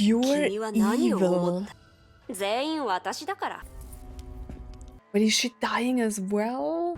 pure 君は何を思っ evil. た全員私だから。 But is she dying as well?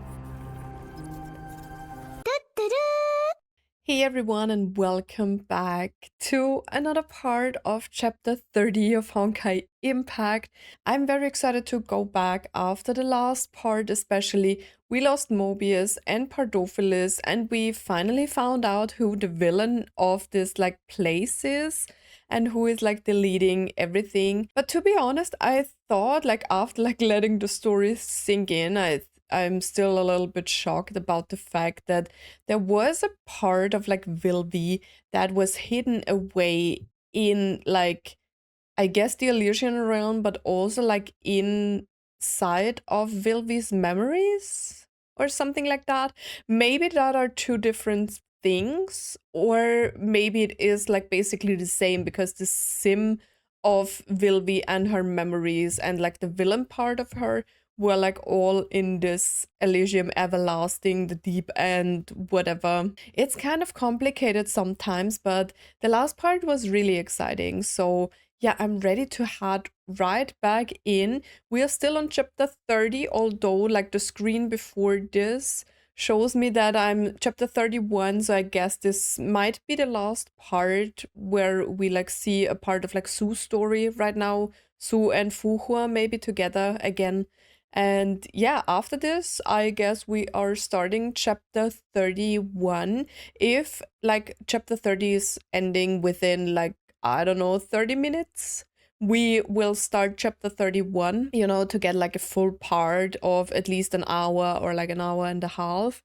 Hey everyone, and welcome back to another part of chapter 30 of Honkai Impact. I'm very excited to go back after the last part, especially. We lost Mobius and Pardophilus, and we finally found out who the villain of this place is and who is deleting everything. But to be honest, I thought after letting the story sink in, I'm still a little bit shocked about the fact that there was a part of Vill-V that was hidden away in I guess the Elysian realm, but also inside of Vill-V's memories or something like that. Maybe that are two different things, or maybe it is basically the same because the sim of Vill-V and her memories and the villain part of her were all in this Elysium everlasting, the deep end, whatever. It's kind of complicated sometimes, but the last part was really exciting. So yeah, I'm ready to head right back in. We are still on chapter 30, although the screen before this shows me that I'm chapter 31, so I guess this might be the last part where we see a part of Su's story right now. Su and Fuhua maybe together again. And yeah, after this, I guess we are starting chapter 31. If chapter 30 is ending within I don't know, 30 minutes, we will start chapter 31, you know, to get a full part of at least an hour or an hour and a half.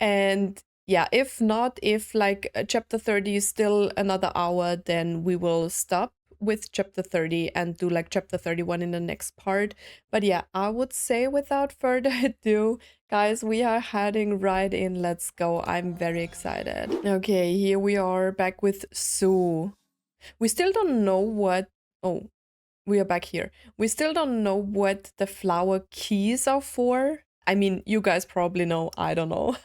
And yeah, if not, if chapter 30 is still another hour, then we will stop with chapter 30 and do chapter 31 in the next part. But yeah, I would say without further ado, guys, we are heading right in. Let's go. I'm very excited. Okay, here we are back with Su. We still don't know what... Oh, we are back here. We still don't know what the flower keys are for. I mean, you guys probably know. I don't know.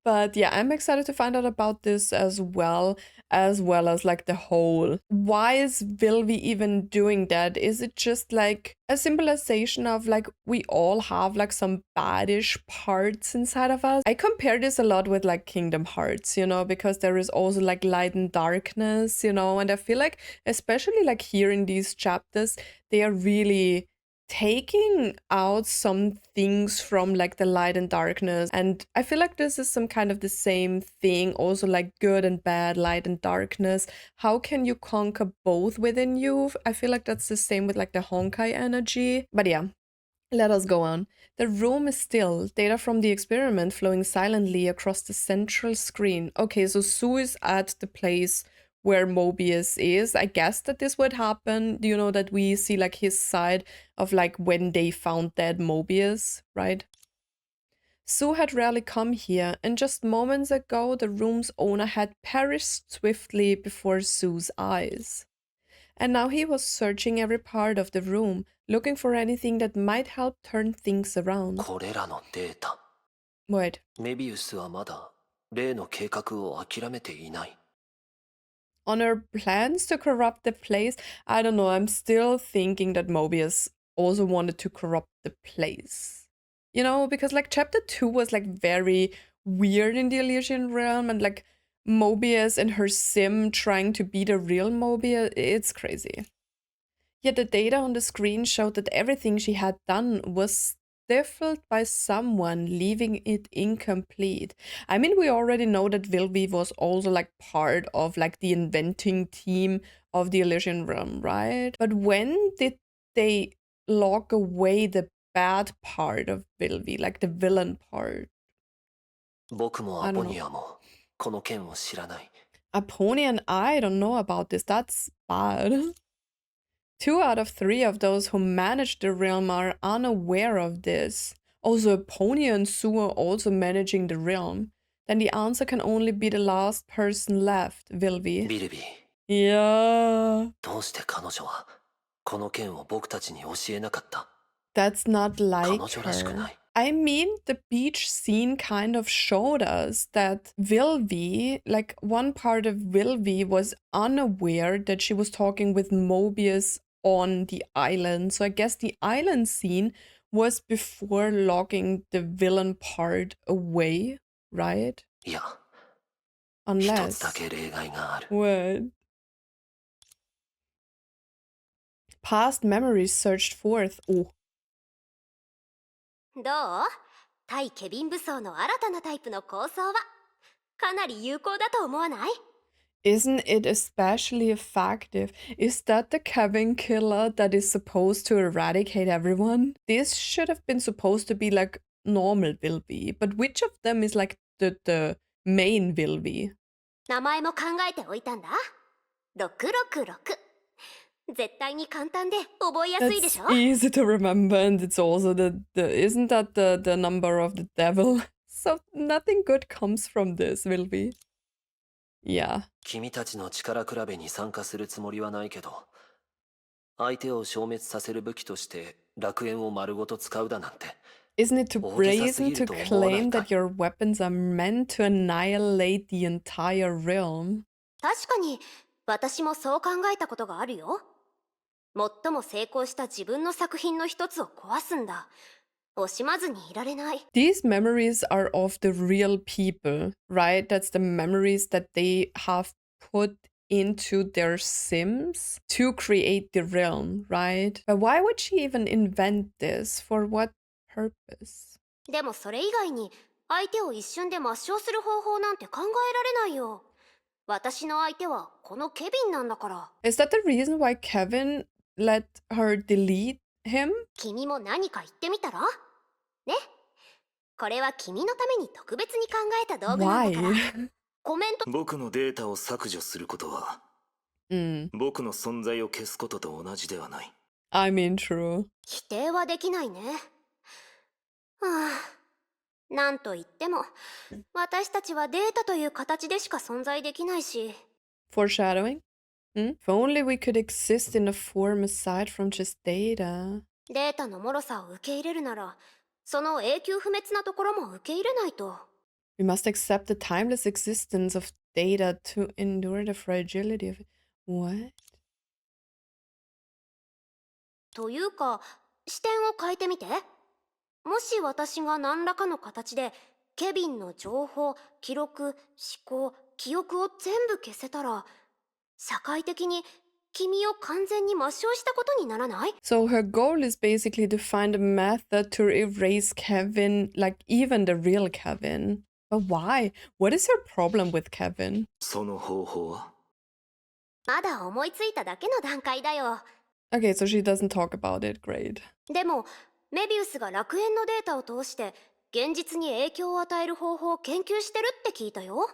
But yeah, I'm excited to find out about this as well as the whole. Why is Vill-V even doing that? Is it just a symbolization of we all have some baddish parts inside of us? I compare this a lot with Kingdom Hearts, you know, because there is also light and darkness, you know, and I feel especially here in these chapters, they are really taking out some things from the light and darkness, and I feel this is some kind of the same thing, also good and bad, light and darkness. How can you conquer both within you? I feel that's the same with the Honkai energy. But yeah, let us go on. The room is still, data from the experiment flowing silently across the central screen. Okay, so Su is at the place where Mobius is. I guess that this would happen, you know, that we see his side of when they found dead Mobius, right? Su had rarely come here, and just moments ago the room's owner had perished swiftly before Su's eyes. And now he was searching every part of the room, looking for anything that might help turn things around. これらのデータ Wait, メビウスはまだ例の計画を諦めていない on her plans to corrupt the place? I don't know, I'm still thinking that Mobius also wanted to corrupt the place. You know, because chapter 2 was very weird in the Elysian realm, and Mobius and her sim trying to be the real Mobius, it's crazy. Yet the data on the screen showed that everything she had done was stifled by someone, leaving it incomplete. I mean, we already know that Vill-V was also part of the inventing team of the Elysian realm, right? But when did they lock away the bad part of Vill-V, the villain part? 僕もアポニアもこの件を知らない Aponi and I don't know about this. That's bad. 2 out of 3 of those who manage the realm are unaware of this. Also, Aponi and Su are also managing the realm. Then the answer can only be the last person left, Vill-V. ビルビー Yeah. どうして彼女はこの件を僕たちに教えなかった That's not like 彼女らしくな her. い I mean, the beach scene kind of showed us that Vill-V, like one part of Vill-V was unaware that she was talking with Mobius on the island. So I guess the island scene was before logging the villain part away, right? いや、一つだ Unless. け例外がある。 What? Past memories searched forth. Oh. どう？対ケビン武装の新たなタイプの構想はかなり有効だと思わない？ Isn't it especially effective? Is that the Kevin killer that is supposed to eradicate everyone? This should have been supposed to be like normal Vill-V, but which of them is like the main Vill-V? 名前も考えておいたんだ。666。絶対に簡単で覚えやすいで That's しょ？ easy to remember, and it's also isn't that the number of the devil? So nothing good comes from this, Vill-V. Yeah. 君たちの力比べに参加するつもりはないけど、相手を消滅させる武器として楽園を丸ごと使うだなんて。 Isn't it too brazen to claim that your weapons are meant to annihilate the entire realm? 確かに私もそう考えたことがあるよ。最も成功した自分の作品の一つを壊すんだ。惜しまずにいられない。 These memories are of the real people, right? That's the memories that they have put into their sims to create the realm, right? But why would she even invent this? For what purpose? でもそれ以外に相手を一瞬で抹消する方法なんて考えられないよ。私の相手はこのケビンなんだから。 Is that the reason why Kevin let her delete him? 君も何か言ってみたら？ね。これは君のために特別に考えた道具なんだから。 Why? コメント。僕のデータを削除することは、僕の存在を消すことと同じではない。I mean, true. 否定はできないね。はあ、なんと言っても私たちはデータという形でしか存在できないし。 Foreshadowing? If only we could exist in a form aside from just data. データの脆さを受け入れるなら、その永久不滅なところも受け入れないと。 We must accept the timeless existence of data to endure the fragility of it. What? というか、視点を変えてみて。もし私が何らかの形でケビンの情報、記録、思考、記憶を全部消せたら、社会的に君を完全に抹消したことにならない？ So her goal is basically to find a method to erase Kevin, like even the real Kevin. But why? What is her problem with Kevin? その方法は？まだ思いついただけの段階だよ。 Okay, so she doesn't talk about it. Great. でも、メビウスが楽園のデータを通して現実に影響を与える方法を研究してるって聞いたよ。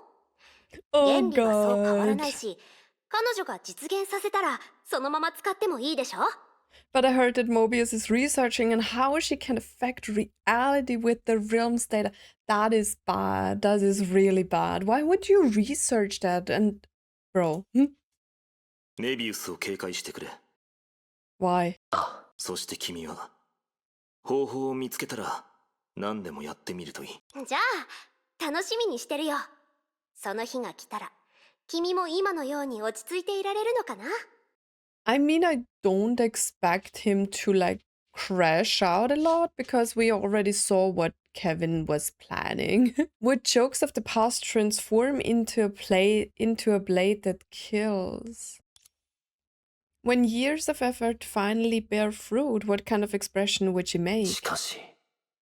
Oh 原理はそう変わら god. ないし、彼女が実現させたらそのまま使ってもいいでしょ？ But I heard that Mobius is researching on how she can affect reality with the realm's data. That is bad. That is really bad. Why would you research that? And, bro, メビウスを警戒してくれ。 why? そして君は方法を見つけたら何でもやってみるといい。じゃあ楽しみにしてるよ。その日が来たら君も今のように落ち着いていられるのかな？ I mean, I don't expect him to like crash out a lot because we already saw what Kevin was planning. Would jokes of the past transform into a blade that kills? When years of effort finally bear fruit, what kind of expression would she し make? かし、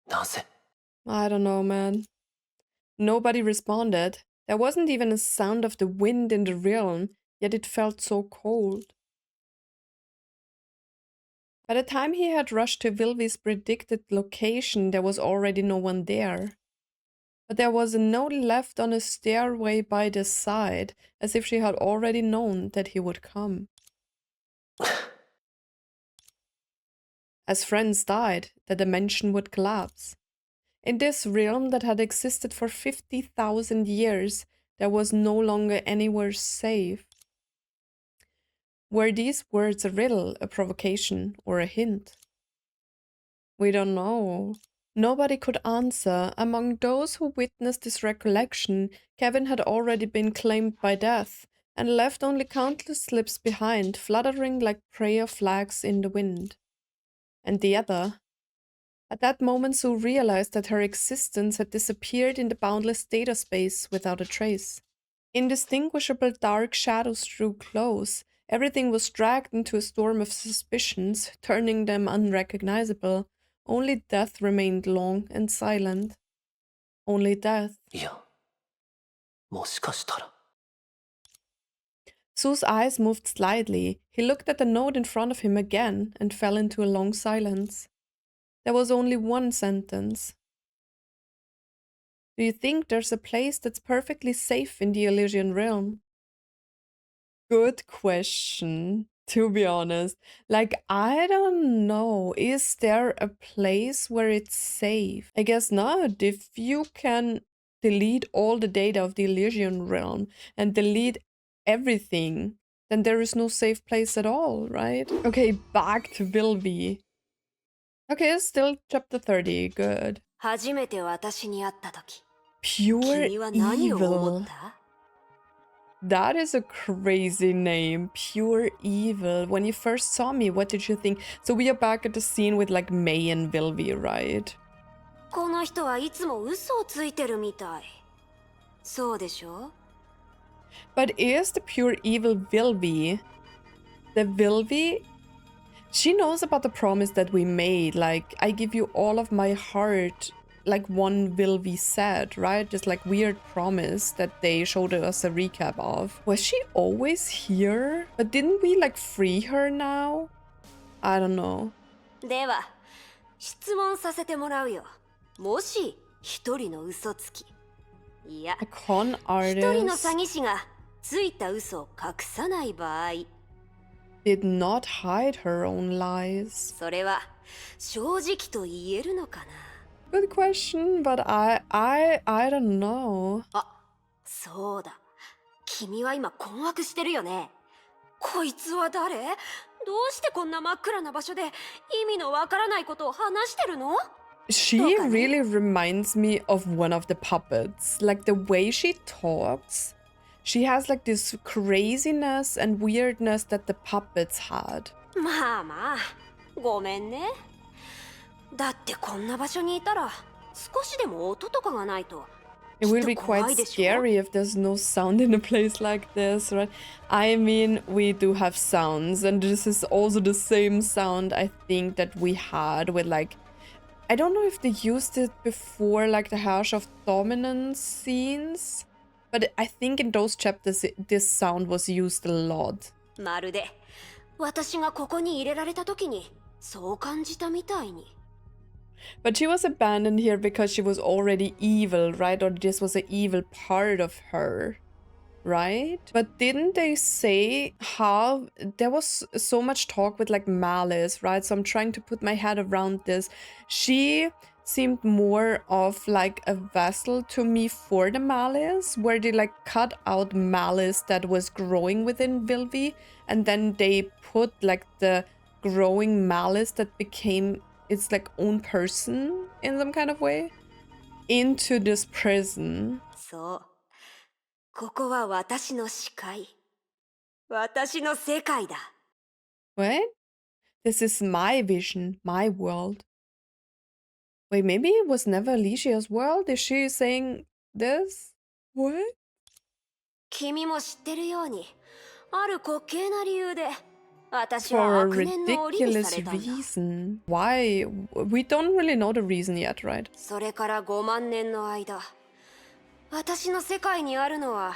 なぜ？ I don't know, man. Nobody responded. There wasn't even a sound of the wind in the realm, yet it felt so cold. By the time he had rushed to Vill-V's predicted location, there was already no one there. But there was a note left on a stairway by the side, as if she had already known that he would come. As friends died, the dimension would collapse. In this realm that had existed for 50,000 years, there was no longer anywhere safe. Were these words a riddle, a provocation, or a hint? We don't know. Nobody could answer. Among those who witnessed this recollection, Kevin had already been claimed by death, and left only countless slips behind, fluttering like prayer flags in the wind. And the other? At that moment, Sue realized that her existence had disappeared in the boundless data space without a trace. Indistinguishable dark shadows drew close. Everything was dragged into a storm of suspicions, turning them unrecognizable. Only death remained long and silent. Only death. いや、もしかしたら。 Sue's eyes moved slightly. He looked at the note in front of him again and fell into a long silence. There was only one sentence. Do you think there's a place that's perfectly safe in the Elysian realm? Good question, to be honest. Like, I don't know. Is there a place where it's safe? I guess not. If you can delete all the data of the Elysian realm and delete everything, then there is no safe place at all, right? Okay, back to Vill-V. Okay, still chapter 30. Good. 初めて私に会った時 Pure 君は何を思っ evil. た That is a crazy name. Pure evil. When you first saw me, what did you think? So we are back at the scene with like May and Vill-V, right? この人はいつも嘘をついてるみたいそうでしょ But is the pure evil Vill-V? The Vill-V? She knows about the promise that we made. Like, I give you all of my heart. Like one Vill-V said, right? Just like weird promise that they showed us a recap of. Was she always here? But didn't we like free her now? I don't know. では質問させてもらうよもし一人の嘘つきいや A con 一人の artist 詐欺師がついた嘘を隠さない場合 did not hide her own lies. それは正直と言えるのかな Good question, but I don't know. あそうだ君は今困惑してるよねこいつは誰どうしてこんな真っ暗な場所で意味のわからないことを話してるの She really reminds me of one of the puppets. Like the way she talks. She has like this craziness and weirdness that the puppets had. まあまあごめんねだってこんな場所にいたら少しでも音とかがないと It will be quite scary if there's no sound in a place like this, right? I mean, we do have sounds, and this is also the same sound I think that we had with like... I don't know if they used it before, like the Herrscher of Dominance scenes, but I think in those chapters this sound was used a lot. まるで私がここに入れられた時にそう感じたみたいに But she was abandoned here because she was already evil, right? Or this was an evil part of her, right? But didn't they say how there was so much talk with like malice, right? So I'm trying to put my head around this. She seemed more of like a vessel to me for the malice, where they like cut out malice that was growing within Vill-V, and then they put like the growing malice that became its like own person in some kind of way into this prison. そうここは私の視界私の世界だ What? This is my vision, my world. Wait, maybe it was never Alicia's world? Is she saying this? What? 君も知ってるようにある滑稽な理由で私は For a 悪念の檻に ridiculous されたんだ reason. Why? We don't really know the reason yet, right? それから5万年の間私の世界にあるのは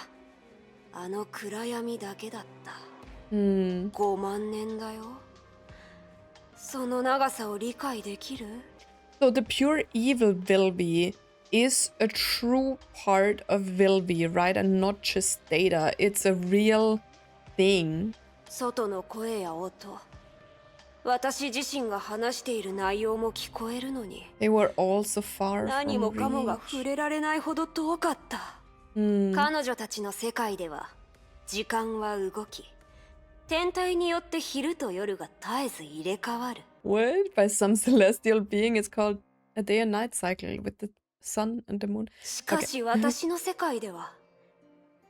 あの暗闇だけだった 5万年だよその長さを理解できる So the pure evil Vill-V is a true part of Vill-V, right? And not just data. It's a real thing. 外の声や音私自身が話している内容も聞こえるのに They were all so far 何も from かもが reach. 触れられないほど遠かった、彼女たちの世界では時間は動き天体によって昼と夜が絶えず入れ替わる What? By some celestial being? It's called a day and night cycle with the sun and the moon. しかし私の世界では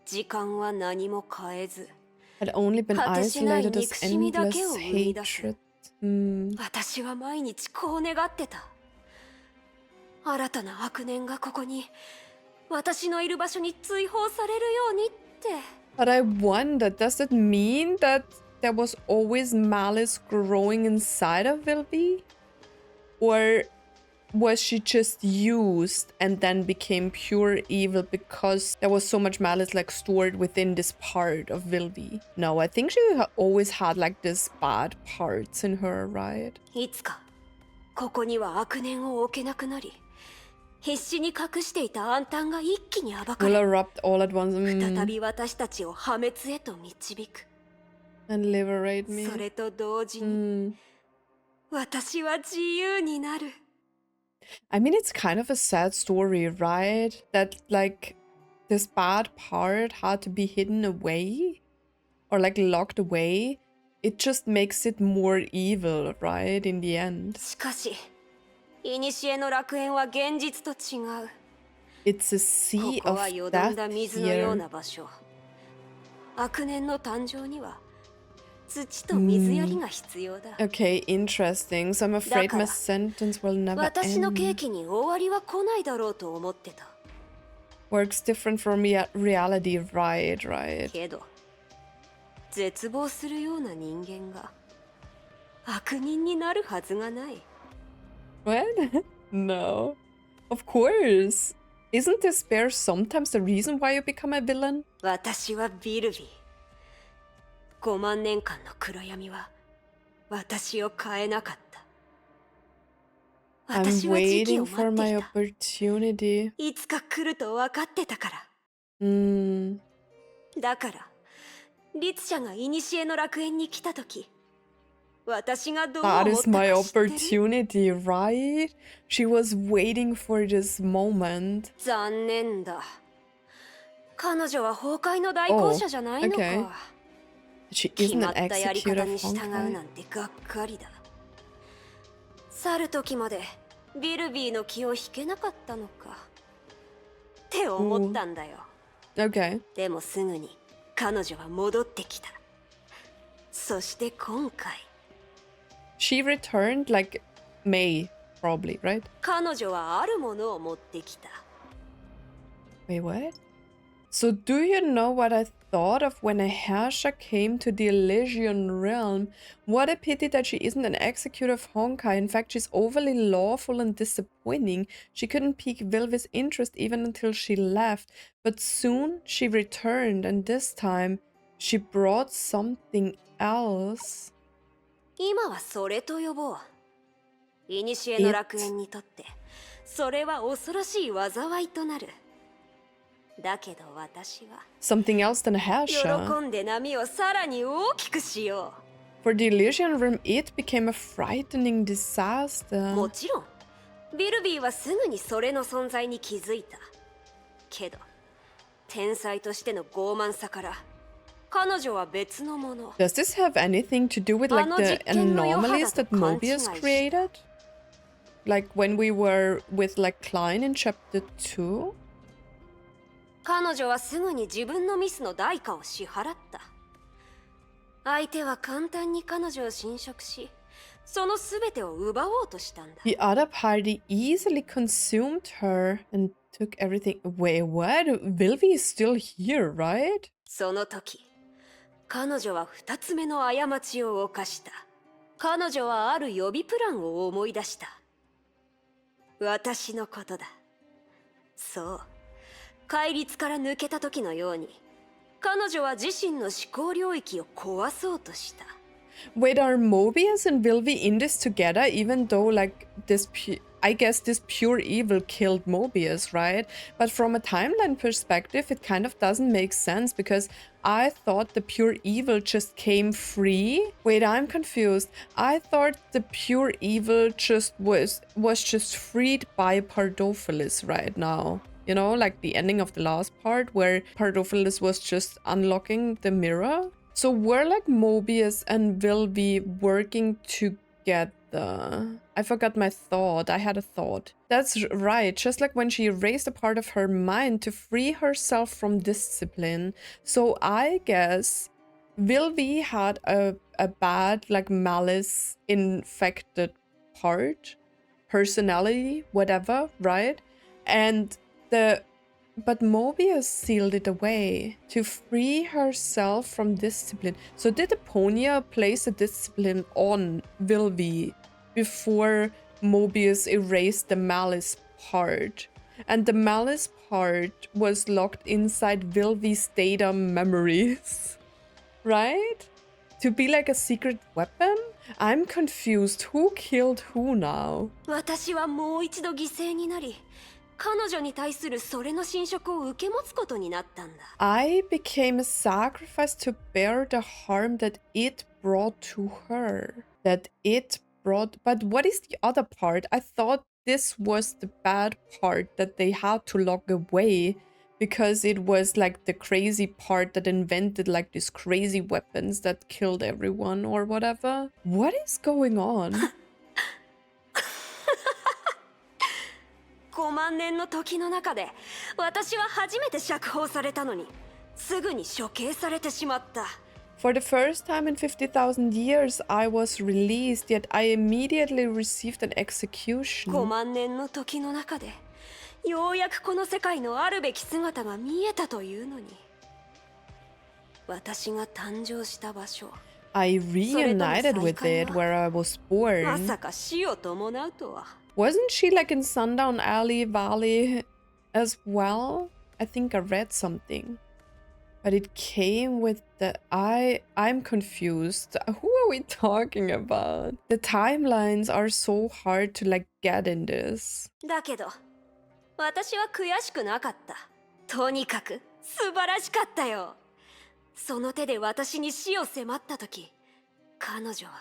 時間は何も変えず Had only been 果てしない isolated as 憎しみだけを endless 生み出す hatred. Hmm. 私は毎日こう願ってた。新たな悪念がここに私のいる場所に追放されるようにって。 But I wonder, does it mean that there was always malice growing inside of Vill-V? Or was she just used and then became pure evil because there was so much malice like stored within this part of Vill-V? No, I think she always had like this bad parts in her, right? いつかここには悪念を置けなくなり、必死に隠していた暗淡が一気に暴か Will れ、 erupt all at once 再び私たちを破滅へと導く。 and liberate me. それと同時に、私は自由になる。 I mean, it's kind of a sad story, right? That like this bad part had to be hidden away or like locked away. It just makes it more evil, right? In the end. しかし、古の楽園は現実と違う。 It's a こ sea こ of はよどんだ death 水のよう here. な場所。悪念の誕生には土と水やりが必要だ。 Okay, interesting. So I'm afraid my だから、 sentence will never 私のケー end. キに終わりは来ないだろうと思ってた。 Works different from reality, right, right. けど、絶望するような人間が悪人になるはずがない。 What? No. Of course. Isn't despair sometimes the reason why you become a villain? 私はビルビー。5万年間の暗闇は私を変えなかった。 I'm 私は時期 waiting を for 待って my いた。 opportunity. いつか来ると分かってたから。 Hmm. だから、律者が古の楽園に来たとき、私がどう思っ That た is か my 知ってる？ opportunity, right? She was waiting for this moment. 残念だ。彼女は崩壊の代行者じゃないのか。 Oh, okay. She 決 isn't ま an ったやり executor 方 of に従う Honkai. なんてがっかりだ。去る時までビルビーの気を引けなかったのかって思ったんだよ。 Okay. でもすぐに彼女は戻ってきた。そして今回 She returned like May, probably, right? 彼女はあるものを持ってきた。 Wait, what? So do you know what I thought of when a Herrscher came to the Elysian realm? What a pity that she isn't an executor of Honkai. In fact, she's overly lawful and disappointing. She couldn't pique Vill-V's interest even until she left. But soon she returned, and this time she brought something else. 今はそれと呼ぼう。古の楽園にとってそれは恐ろしい災いとなる。だけど私は Something else than a Herrscher. 喜んで波をさらに大きくしよ For the Elysian realm, it became a frightening う。 disaster. もちろんビルビーはすぐにそれの存在に気づいた。けど天才としての傲慢さから彼女は別のもの。 Does this have anything to do with like the anomalies that Mobius created? Like when we were with like Klein in chapter 2? 彼女はすぐに自分のミスの代価を支払った。相手は簡単に彼女を侵食し、その全てを奪おうとしたんだ。 The other party easily consumed her and took everything. Wait, what? Vill-V is still here, right? その時、彼女は2つ目の過ちを犯した。彼女はある予備プランを思い出した。私のことだ。そう。戒律から抜けた時のように、彼女は自身の思考領域を壊そうとした。 Wait, are Mobius and Vill-V in this together? Even though like this, I guess this pure evil killed Mobius, right? But from a timeline perspective, it kind of doesn't make sense because I thought the pure evil just came free. Wait, I'm confused. I thought the pure evil just was just freed by Pardophilus right now. You know, like the ending of the last part where Pardophilus was just unlocking the mirror. So were like Mobius and Vill-V working together together. I forgot my thought. I had a thought. That's right. Just like when she erased a part of her mind to free herself from discipline. So I guess Vill-V had a bad, like, malice infected part, personality, whatever, right? And but Mobius sealed it away to free herself from discipline. So did Eponia place a discipline on Vill-V before Mobius erased the malice part? And the malice part was locked inside Vill-V's data memories, right? To be like a secret weapon? I'm confused. Who killed who now? 私はもう一度犠牲になり、彼女に対するそれの侵食を受け持つことになったんだ。I became a sacrifice to bear the harm that it brought to her. That it brought... But what is the other part? I thought this was the bad part that they had to lock away because it was like the crazy part that invented like these crazy weapons that killed everyone or whatever. What is going on? 5万年の時の中で私は初めて釈放されたのにすぐに処刑されてしまった。 For the first time in 50,000 years, I was released, yet I immediately received an execution. 5万年の時の中でようやくこの世界のあるべき姿が見えたというのに、私が誕生した場所、 I reunited with it where I was ま born. さか死を伴うとは。 Wasn't she like in Sundown Alley Valley as well? I think I read something. But it came with the... I'm confused. Who are we talking about? The timelines are so hard to like get in this. だけど私は悔しくなかった。とにかく素晴らしかったよ。その手で私に死を迫った時、彼女は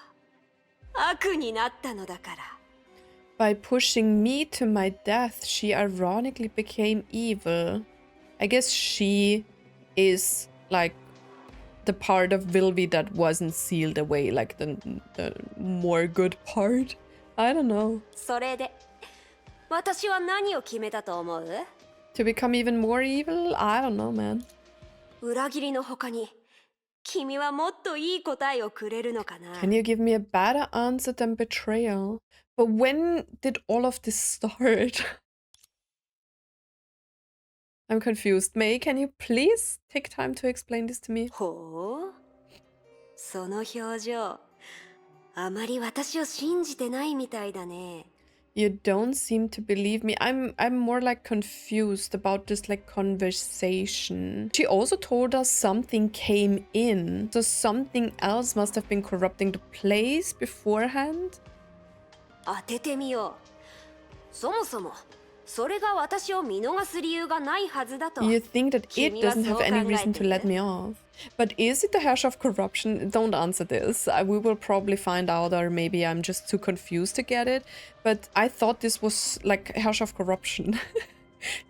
悪になったのだから。 By pushing me to my death, she ironically became evil. I guess she is like the part of Vill-V that wasn't sealed away, like the more good part. I don't know. それで私は何を決めたと思う？ To become even more evil? I don't know, man. 裏切りの他に君はもっといい答えをくれるのかな？ Can you give me a better answer than betrayal? But when did all of this start? I'm confused. May, can you please take time to explain this to me? ほう、その表情、あまり私を信じてないみたいだね。 You don't seem to believe me. I'm more like confused about this like conversation. She also told us something came in. So something else must have been corrupting the place beforehand. 当ててみよう。そもそもそれが私を見逃す理由がないはずだと。 You think that it doesn't have any reason to let me off. But is it the Herrscher of Corruption? Don't answer this. We will probably find out, or maybe I'm just too confused to get it. But I thought this was like Herrscher of Corruption.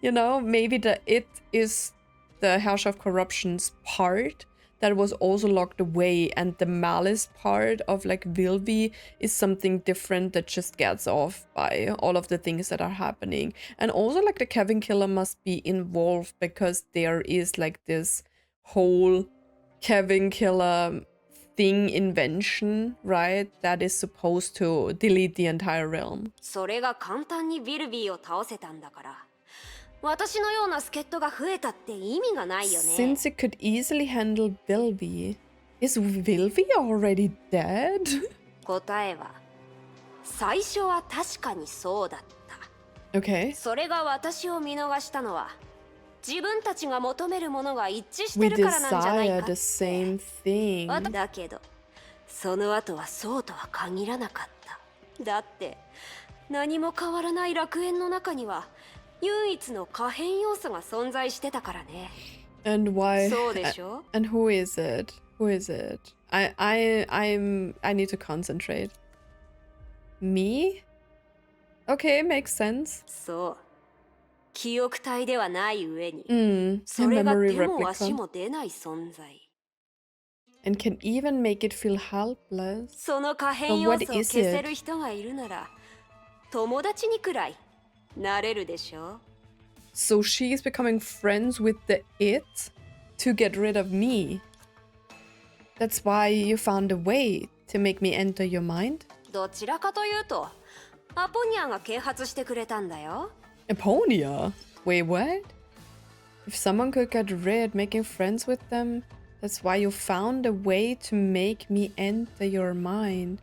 You know, maybe it is the Herrscher of Corruption's part that was also locked away, and the malice part of like Vill-V is something different that just gets off by all of the things that are happening. And also like the Kevin killer must be involved because there is like this whole Kevin killer thing invention, right? That is supposed to delete the entire realm. それが簡単にヴィルビーを倒せたんだから。私のような助っ人が増えたって意味がないよね。 Since it could easily handle Vill-V. Is Vill-V already dead? 答えは最初は確かにそうだった。 Okay. それが私を見逃したのは自分たちが求めるものが一致し We てるからなんじゃない desire か the って。 same thing. だけどその後はそうとは限らなかった。だって何も変わらない楽園の中には唯一の可変要素が存在してたからね。 And why? そうでしょ？ And who is it? Who is it? I need to concentrate. Me? Okay, makes sense. そう。記憶体ではない上に、 A それが memory 手も足 replica. も出ない存在。and can even make it feel helpless. その可変 But 要 what 素を is 消せ it? る人がいるなら友達にくらいなれるでしょ So she's becoming friends with the it to get rid of me. That's why you found a way to make me enter your mind? どちらかというとアポニャが啓発してくれたんだよ Eponia? Wait, what? If someone could get rid, making friends with them, that's why you found a way to make me enter your mind.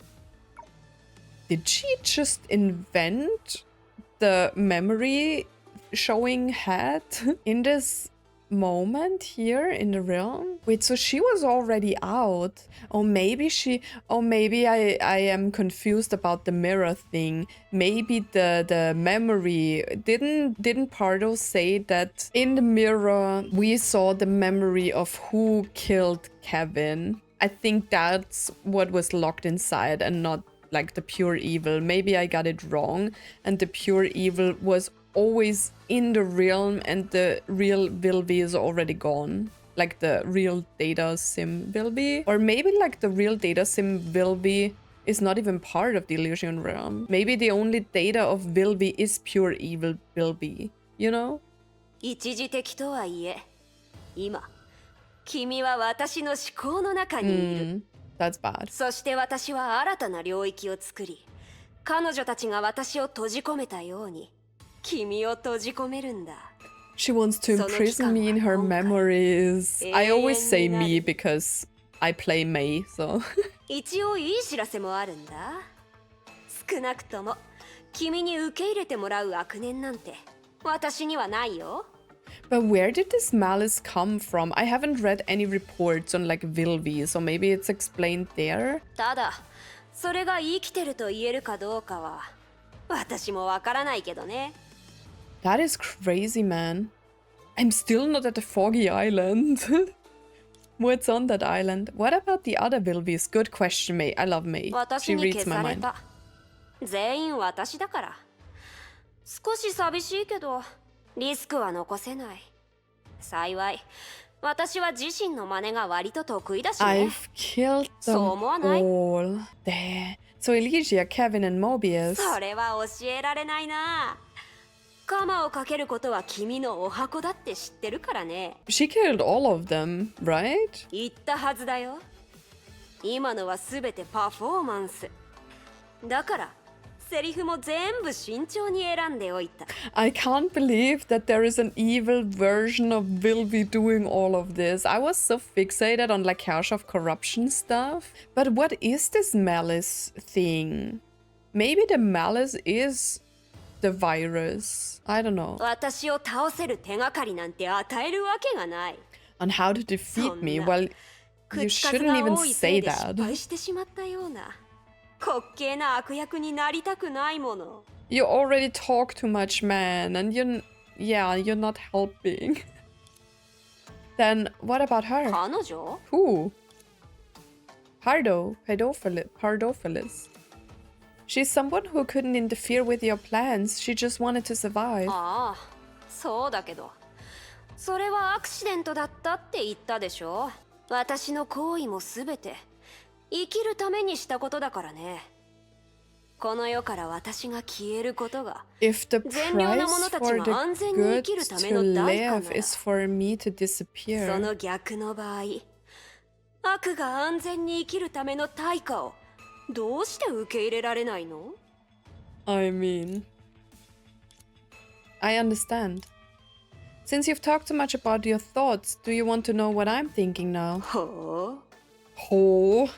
Did she just invent the memory showing head in this moment here in the realm? Wait, so she was already out. Maybe I am confused about the mirror thing. Maybe the memory didn't Pardo say that in the mirror we saw the memory of who killed Kevin? I think that's what was locked inside and not like the pure evil. Maybe I got it wrong and the pure evil was always in the realm and the real Vill-V is already gone. Like the real data sim Vill-V. Or maybe like the real data sim Vill-V is not even part of the Elysian realm. Maybe the only data of Vill-V is pure evil Vill-V. You know? 一時的とはいえ今君は私の思考の中にいる、That's bad. そして私は新たな領域を作り彼女たちが私を閉じ込めたように君を閉じ込めるんだ She wants to imprison me in her memories. I always say me because I play Mei, so. 一応いい知らせもあるんだ少なくとも君に受け入れてもらう悪念なんて私にはないよ But where did this malice come from? I haven't read any reports on like Vill-V, so maybe it's explained there. ただそれが生きてると言えるかどうかは私もわからないけどね That is crazy, man. I'm still not at the Foggy Island. What's on that island? What about the other Vill-Vs? Good question, Mei. I love Mei. She 私に reads 消 my され mind. た全員私だから少し寂しいけどリスクは残せない幸い私は自身の真似が割と得意だしね I've killed them そう思わない all. There. So Elysia, Kevin, and Mobius. それは教えられないなカマをかけることは君のお箱だって知ってるからね She killed all of them, right? 言ったはずだよ今のは全てパフォーマンスだからセリフも全部慎重に選んでおいた I can't believe that there is an evil version of Vill-V doing all of this. I was so fixated on like Herrscher of Corruption stuff. But what is this malice thing? Maybe the malice is the virus. I don't know. 私を倒せる手がかりなんて与えるわけがない On how to defeat me. そんな Well, you 口数 shouldn't が even 多いせ say いで失 that. 敗してしまったような滑稽な悪役になりたくないもの You already talk too much, man. And you're not helping. Then what about her? 彼女 Who? Pardophilis. She's someone who couldn't interfere with your plans. She just wanted to survive. ああそうだけどそれはアクシデントだったって言ったでしょ私の行為も全て生きるためにしたことだからねこの世から私が消えることが If the 善良な price 者たち for が the 安全に生 good きるため to の代価な live ら is for me to そ disappear. の逆の場合悪が安全に生きるための対価をどうして受け入れられないの I mean, I understand. Since you've talked so much about your thoughts, do you want to know what I'm thinking now? ほう Oh.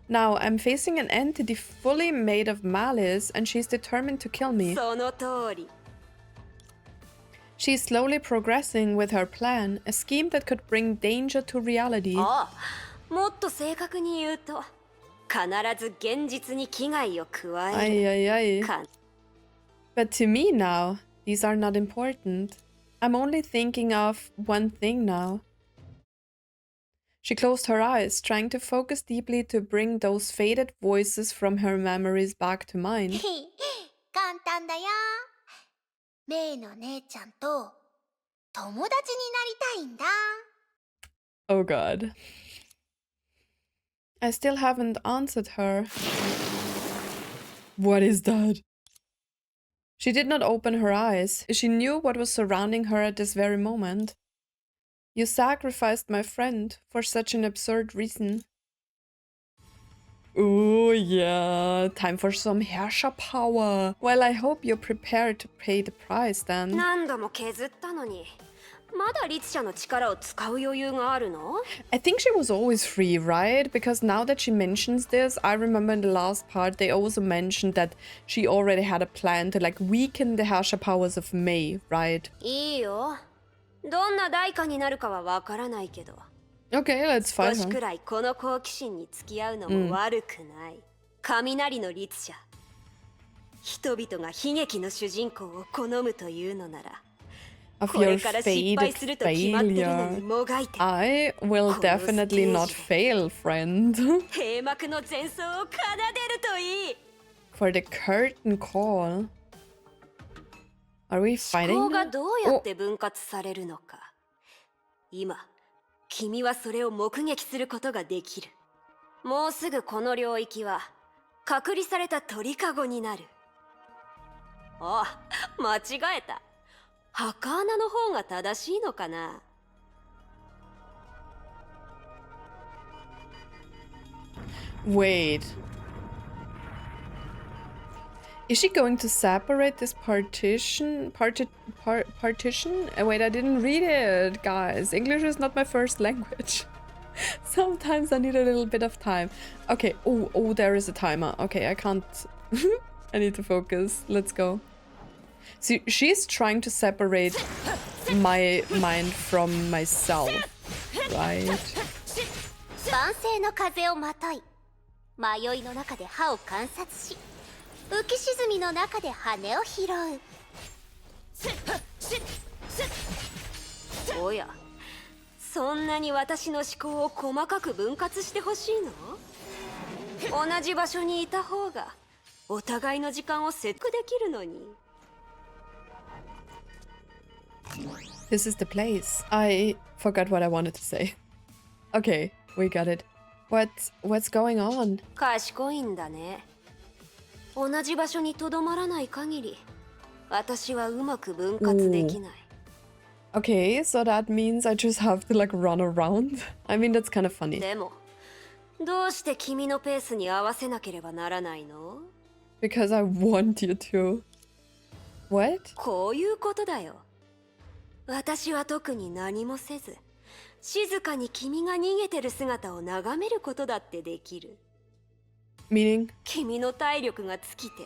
Now, I'm facing an entity fully made of malice, and she's determined to kill me. その通り She's slowly progressing with her plan, a scheme that could bring danger to reality. ああもっと正確に言うと必ず現実に危害を加え Ay, る ay, ay. か But to me now, these are not important. I'm only thinking of one thing now. She closed her eyes, trying to focus deeply to bring those faded voices from her memories back to mind. 簡単だよ。メイの姉ちゃんと友達になりたいんだ。 Oh god. I still haven't answered her. What is that? She did not open her eyes. She knew what was surrounding her at this very moment. You sacrificed my friend for such an absurd reason. Oh yeah, time for some Herrscher power. Well, I hope you're prepared to pay the price then. 何度も削ったのに、まだ律者の力を使う余裕があるの？ I think she was always free, right? Because now that she mentions this, I remember in the last part they also mentioned that she already had a plan to like weaken the Herrscher powers of May, right? いいよ。どんな代価になるかはわからないけど。 Okay, let's 少 fight し her. くらいこの好奇心に付き合うのも悪くない。雷の律者。人々が悲劇の主人公を好むというのなら。 Of これ your から失敗 fated すると決まってるのに failure. もがいて。 I will definitely not fail, friend. 閉幕の前奏を奏でるといい。 For the curtain call. Are we 思 fighting 考が now? どうやって分割されるのか。今、君はそれを目撃することができる。もうすぐこの領域は隔離された鳥かごになる。あ、間違えた。墓穴の方が正しいのかな。 Wait. Is she going to separate this partition? Partition? Wait, I didn't read it, guys. English is not my first language. Sometimes I need a little bit of time. Okay. Oh, there is a timer. Okay, I can't. I need to focus. Let's go. See, she's trying to separate my mind from myself, right? 万世の風をまとい、迷いの中で歯を観察し、浮き沈みの中で羽を拾う。おや、そんなに私の思考を細かく分割してほしいの？同じ場所にいた方がお互いの時間を節約できるのに。 This is the place. I forgot what I wanted to say. Okay, we got it. What's going on? 賢いんだね。同じ場所にとどまらない限り、私はうまく分割できない。 Okay, so that means I just have to like run around. I mean, that's kind of funny. でも、どうして君のペースに合わせなければならないの？ Because I want you to. What? こういうことだよ。私は特に何もせず、静かに君が逃げてる姿を眺めることだってできる。 Meaning? 君の体力が尽きて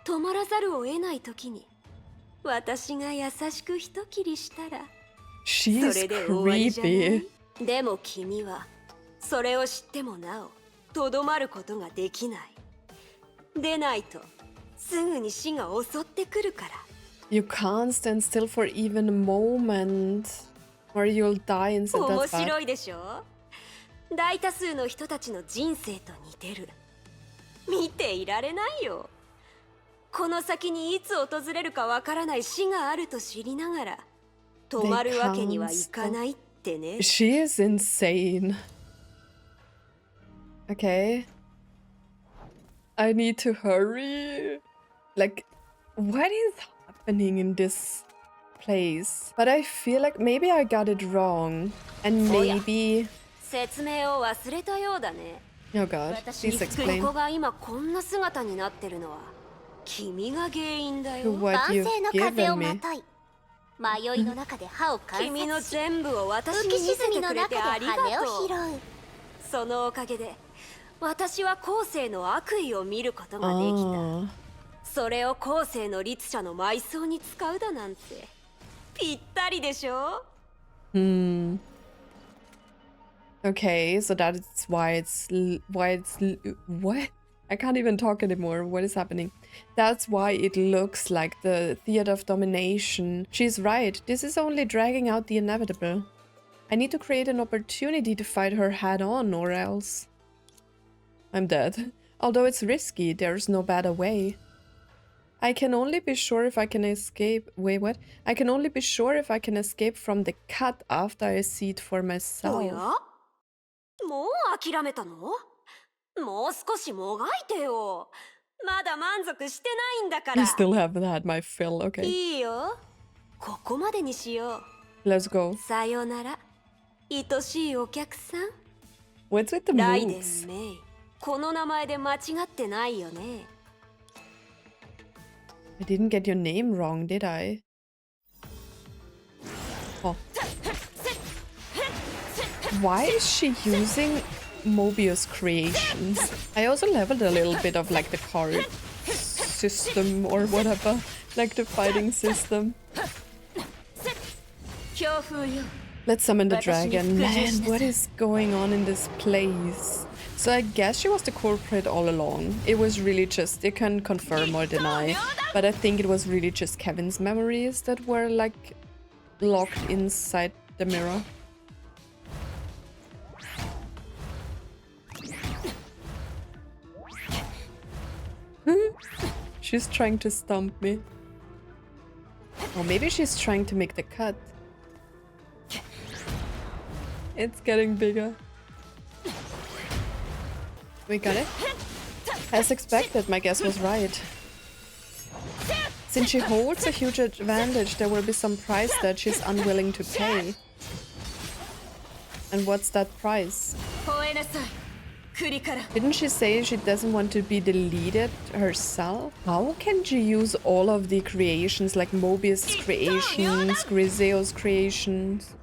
止まらざるを得ない時に、私が優しく一切りしたら、 She's それで終わりじゃない？ creepy. でも君はそれを知ってもなおとどまることができない。でないとすぐに死が襲ってくるから。 You can't stand still for even a moment, or you'll die inside. 面 That's bad. 白いでしょ？大多数の人たちの人生と似てる。見ていられないよ。この先にいつ訪れるかわからない死があると知りながら止まるわけにはいかないってね。 She is insane. Okay. I need to hurry. Like, what is happening in this place? But I feel like maybe I got it wrong. And maybe... 説明を忘れたようだね。 Oh god, 私 please に explain. ここが今こんな姿になってるのは君が原因だよ。 What 万 you've 世の風 given をま me. とい、迷いの中で歯を観君の察し、全部を私に浮き見せて沈みのくれて中でありがと羽を拾う。う。そのおかげで私は後世の悪意を見ることができた。 Ah. それを後世の律者の埋葬に使うだなんてぴったりでしょ？ Hmm. Okay, so that's why what? I can't even talk anymore. What is happening? That's why it looks like the theater of domination. She's right. This is only dragging out the inevitable. I need to create an opportunity to fight her head on, or else I'm dead. Although it's risky, there's no better way. I can only be sure if I can escape. Wait, what? I can only be sure if I can escape from the cut after I see it for お myself. や？もう諦めたの？もう少しもがいてよ。まだ満足してないんだか You ら。 still haven't had my fill, okay. いいよ。ここまでにしよ Let's go. う。さよなら。愛しいお客さん。 What's with the ライデン moves? メイ。この名前で間違ってないよね。 I didn't get your name wrong, did I? Oh. Why is she using Mobius creations? I also leveled a little bit of like the card system or whatever. Like the fighting system. 強風よ。 Let's summon the dragon. Man, what is going on in this place? So I guess she was the culprit all along. It was really just, you can confirm or deny, but I think it was really just Kevin's memories that were like locked inside the mirror. She's trying to stomp me. Or maybe she's trying to make the cut. It's getting bigger. We got it. As expected, my guess was right. Since she holds a huge advantage, there will be some price that she's unwilling to pay. And what's that price? 吠えなさい。栗から。 Didn't she say she doesn't want to be deleted herself? How can she use all of the creations, like Mobius' creations, Griseo's creations?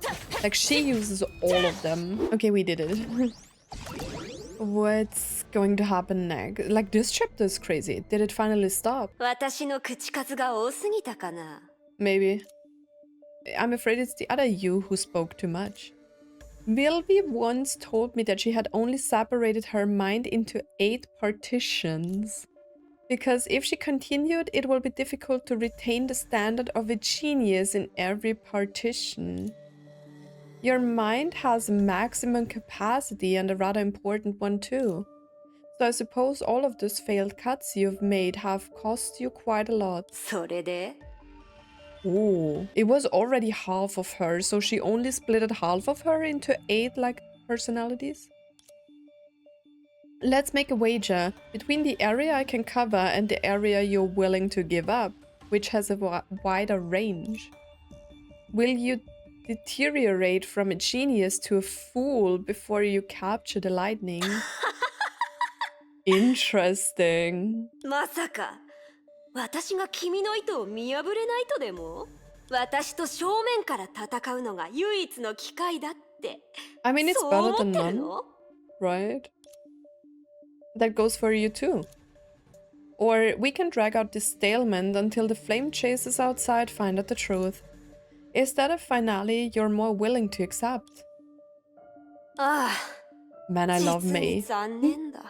Like, she uses all of them. Okay, we did it. What's going to happen next? Like, this chapter is crazy. Did it finally stop? 私の口数が多すぎたかな。 Maybe. I'm afraid it's the other you who spoke too much. Vill-V once told me that she had only separated her mind into 8 partitions. Because if she continued, it will be difficult to retain the standard of a genius in every partition. Your mind has maximum capacity and a rather important one too. So I suppose all of those failed cuts you've made have cost you quite a lot. それで Oh, it was already half of her, so she only split half of her into 8 like personalities? Let's make a wager between the area I can cover and the area you're willing to give up, which has a wider range. Will you deteriorate from a genius to a fool before you capture the lightning? Interesting. まさか私が君の意図を見破れないとでも。私と正面から戦うのが唯一の機会だって。 I mean, it's そう better 思っ than てる none, の？ right? That goes for you too. Or we can drag out this stalemate until the flame chasers outside find out the truth. Is that a finale you're more willing to accept? ああ、 Man, I love 実に May. 残念だ。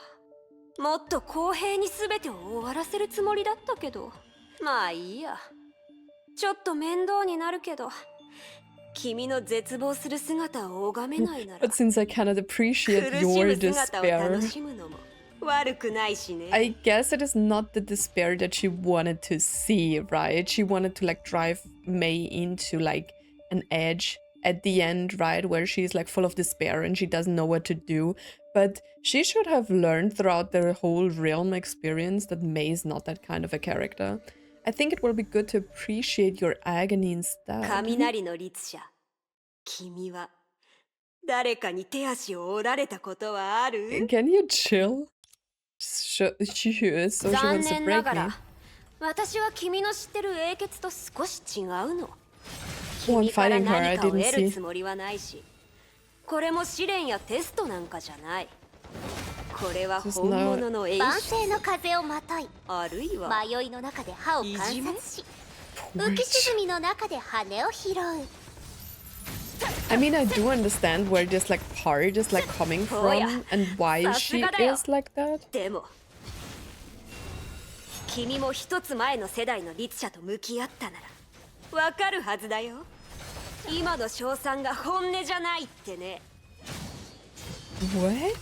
もっと公平に全てを終わらせるつもりだったけど。まあいいや。ちょっと面倒になるけど、君の絶望する姿を拝めないなら、 But since I cannot appreciate 苦し your む姿を despair, 楽しむのも悪くないしね。 I guess it is not the despair that she wanted to see, right? She wanted to like drive May into like an edge at the end, right? Where she's like full of despair and she doesn't know what to do. But she should have learned throughout the whole realm experience that May is not that kind of a character. I think it will be good to appreciate your agony instead. 雷の律者、君は誰かに手足を折られたことはある？ Can you chill? She is, so she 残 wants to 念な break が me. ら、私は君の知ってる英傑と少し違うの。 Oh, I'm 君から fighting her. I 何かを didn't 得る see. つもりはないし、これも試練やテストなんかじゃない。これは本物の演万出。世の風をまとい、あるいは迷いの中で歯を観察し、浮き沈みの中で羽を拾う。 I mean, I do understand where this like part is like coming from and why she is like that. でも君も一つ前の世代の律者と向き合ったならわかるはずだよ。今の称賛が本音じゃないってね。 What?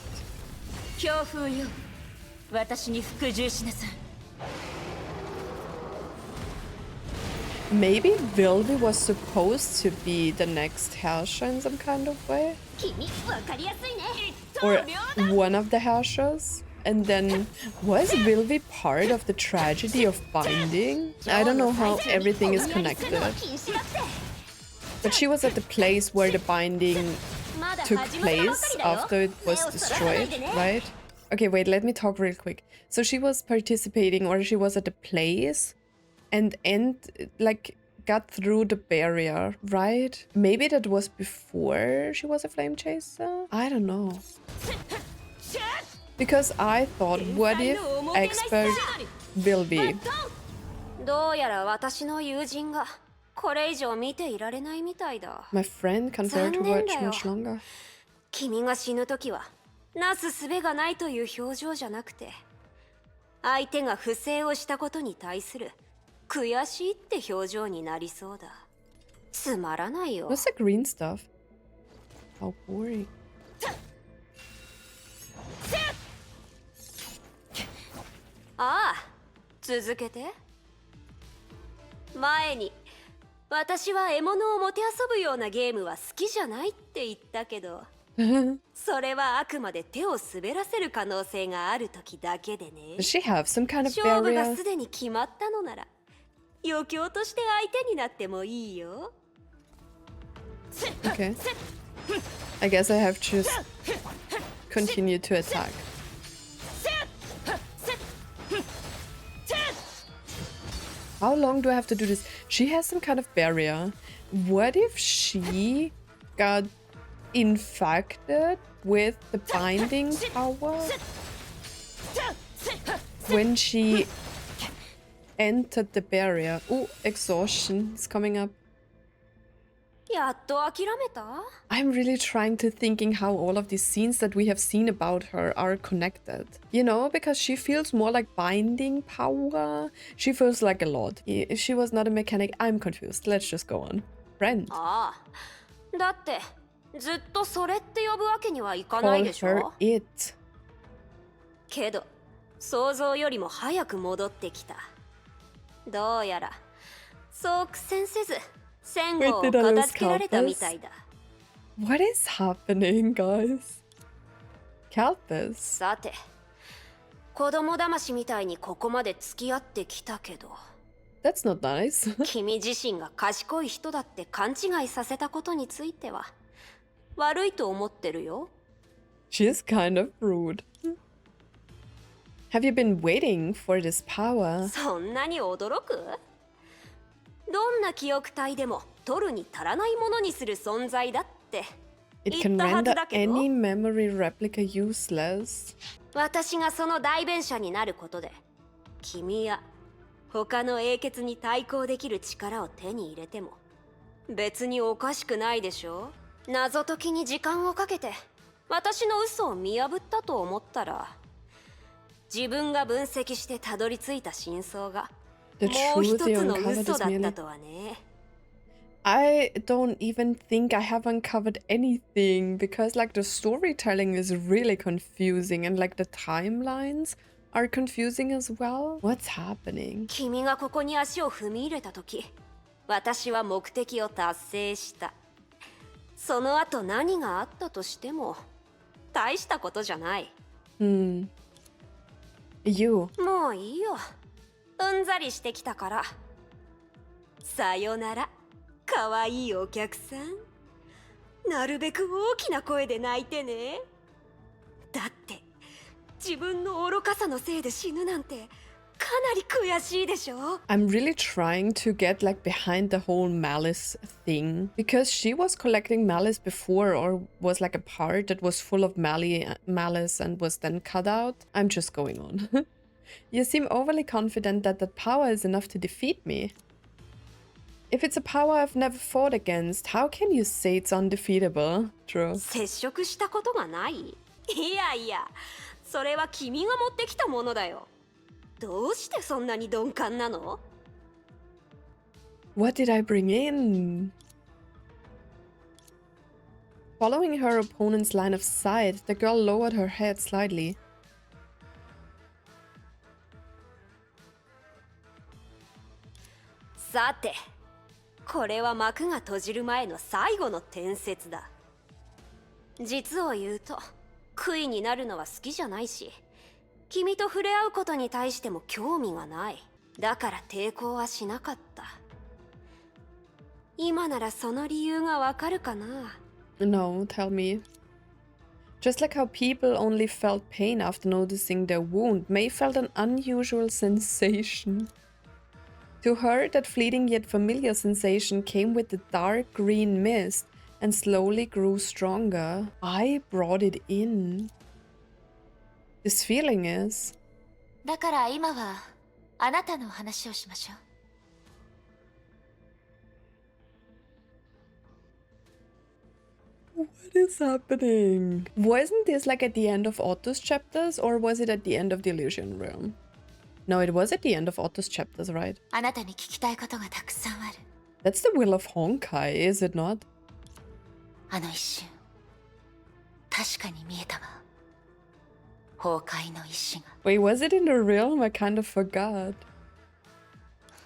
強風よ、私に服従しなさい。 Maybe Vill-V was supposed to be the next Herrscher in some kind of way? 君、わかりやすいね。 Or one of the Herrschers? And then, was Vill-V part of the tragedy of binding? I don't know how everything is connected. But she was at the place where the binding took place after it was destroyed, right? Okay, wait, let me talk real quick. So she was participating, or she was at the place and like got through the barrier, right? Maybe that was before she was a flame chaser? I don't know. Because I thought, what if expert Vill-V? どうやら私の友人がこれ以上見ていられないみたいだ。 My friend can't bear to watch much longer. 君が死ぬときはなすすべがないという表情じゃなくて、相手が不正をしたことに対する悔しいって表情になりそうだ。つまらないよ。 What's the green stuff? How boring. ああ、続けて。前に私は獲物をもてあそぶようなゲームは好きじゃないって言ったけどそれはあくまで手を滑らせる可能性がある時だけでね。 Does she have some kind of 勝負が barrier? すでに決まったのなら余興として相手になってもいいよ。 Okay. I guess I have to just continue to attack. How long do I have to do this? She has some kind of barrier. What if she got infected with the binding power when she entered the barrier? Oh, exhaustion is coming up. やっと諦めた？ I'm really trying to thinking how all of these scenes that we have seen about her are connected. You know, because she feels more like binding power. She feels like a lot. If she was not a mechanic, I'm confused. Let's just go on. Friend. ああ、だってずっとそれって呼ぶわけにはいかない Call でし her ょ。 it. けど想像よりも早く戻ってきた。どうやらそう苦戦せず戦後を Wait, did I lose 片付けられたみたいだ。 What is happening, guys? Kalpas. さて、子供騙しみたいにここまで付き合ってきたけど、 That's not nice. 君自身が賢い人だって勘違いさせたことについては悪いと思ってるよ。 She's kind of rude. Have you been waiting for this power? そんなに驚く？どんな記憶体でも取るに足らないものにする存在だって It 言 can ったはず render だけど、 any memory replica useless. 私がその代弁者になることで君や他の英傑に対抗できる力を手に入れても別におかしくないでしょ。謎解きに時間をかけて私の嘘を見破ったと思ったら自分が分析してたどり着いた真相が The もう truth 一 you つの uncovered 嘘 is だった merely... とはね。 I don't even think I have uncovered anything because like the storytelling is really confusing and like the timelines are confusing as well. What's happening? 君がここに足を踏み入れた時私は目的を達成した。その後何があったとしても大したことじゃない。 You. もういいよ。うんざりしてきたから。さよならかわいいお客さん。なるべく大きな声で泣いてね。だって自分の愚かさのせいで死ぬなんてかなり悔しいでしょ。 I'm really trying to get like behind the whole malice thing because she was collecting malice before or was like a part that was full of malice and was then cut out. I'm just going on. You seem overly confident that that power is enough to defeat me. If it's a power I've never fought against, how can you say it's undefeatable? True. 接触したことがない？いやいや、それは君が持ってきたものだよ。どうしてそんなに鈍感なの？ What did I bring in? Following her opponent's line of sight, the girl lowered her head slightly. さて、これは幕が閉じる前の最後の伝説だ。実を言うと、悔いになるのは好きじゃないし、君と触れ合うことに対しても興味がない。だから抵抗はしなかった。今ならその理由がわかるかな。 No, tell me. Just like how people only felt pain after noticing their wound, May felt an unusual sensation. To her, that fleeting yet familiar sensation came with the dark green mist and slowly grew stronger. I brought it in. This feeling is... だから今はあなたの話をしましょう。What is happening? Wasn't this like at the end of Otto's chapters, or was it at the end of the Illusion Realm? No, it was at the end of Otto's chapters, right? あなたに聞きたいことがたくさんある。 That's the will of Honkai, is it not? あの一瞬、確かに見えたわ。崩壊の意志が。 Wait, was it in the realm? I kind of forgot.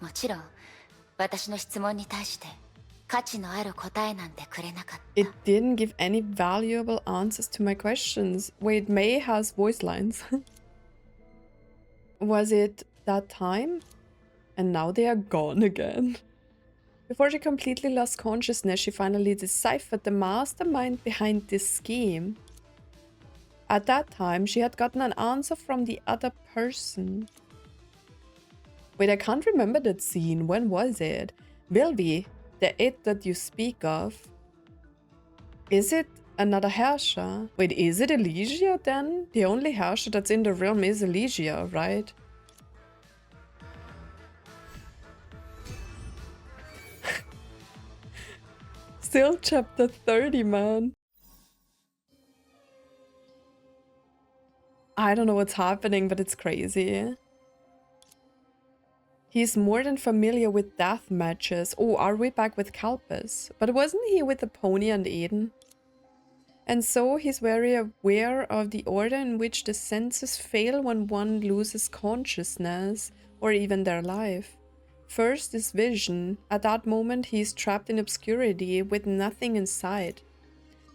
もちろん、私の質問に対して価値のある答えなんてくれなかった。 It didn't give any valuable answers to my questions. Wait, May has voice lines. Was it that time? And now they are gone again. Before she completely lost consciousness, she finally deciphered the mastermind behind this scheme. At that time, she had gotten an answer from the other person. Wait, I can't remember that scene. When was it? Vill-V, the it that you speak of. Is it another Herrscher? Wait, is it Elysia then? The only Herrscher that's in the realm is Elysia, right? Still chapter 30, man. I don't know what's happening, but it's crazy. He's more than familiar with death matches. Oh, are we back with Kalpas? But wasn't he with the pony and Eden? And so he's very aware of the order in which the senses fail when one loses consciousness or even their life. First is vision. At that moment, he is trapped in obscurity with nothing in sight.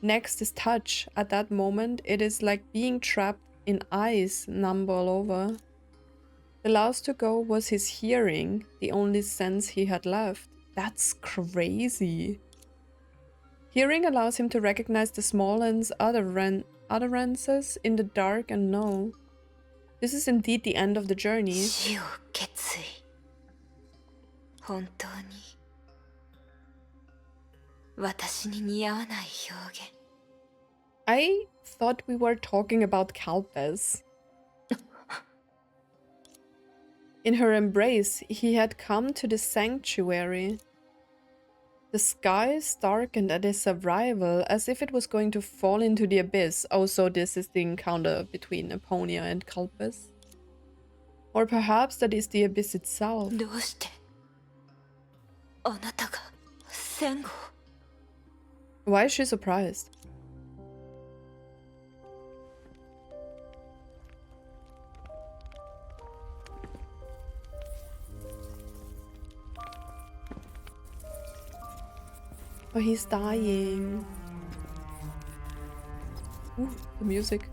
Next is touch. At that moment, it is like being trapped in ice, numb all over. The last to go was his hearing, the only sense he had left. That's crazy. Hearing allows him to recognize the small end's utterances in the dark and know. This is indeed the end of the journey. 死を決意。本当に私に似合わない表現。 I thought we were talking about Kalpas. In her embrace, he had come to the sanctuary. The skies darkened at his arrival as if it was going to fall into the abyss. Oh, so this is the encounter between Ephonia and Kalpas. Or perhaps that is the abyss itself. どうしてあなたが戦後。 Why is she surprised? Oh, he's dying. Ooh, the music.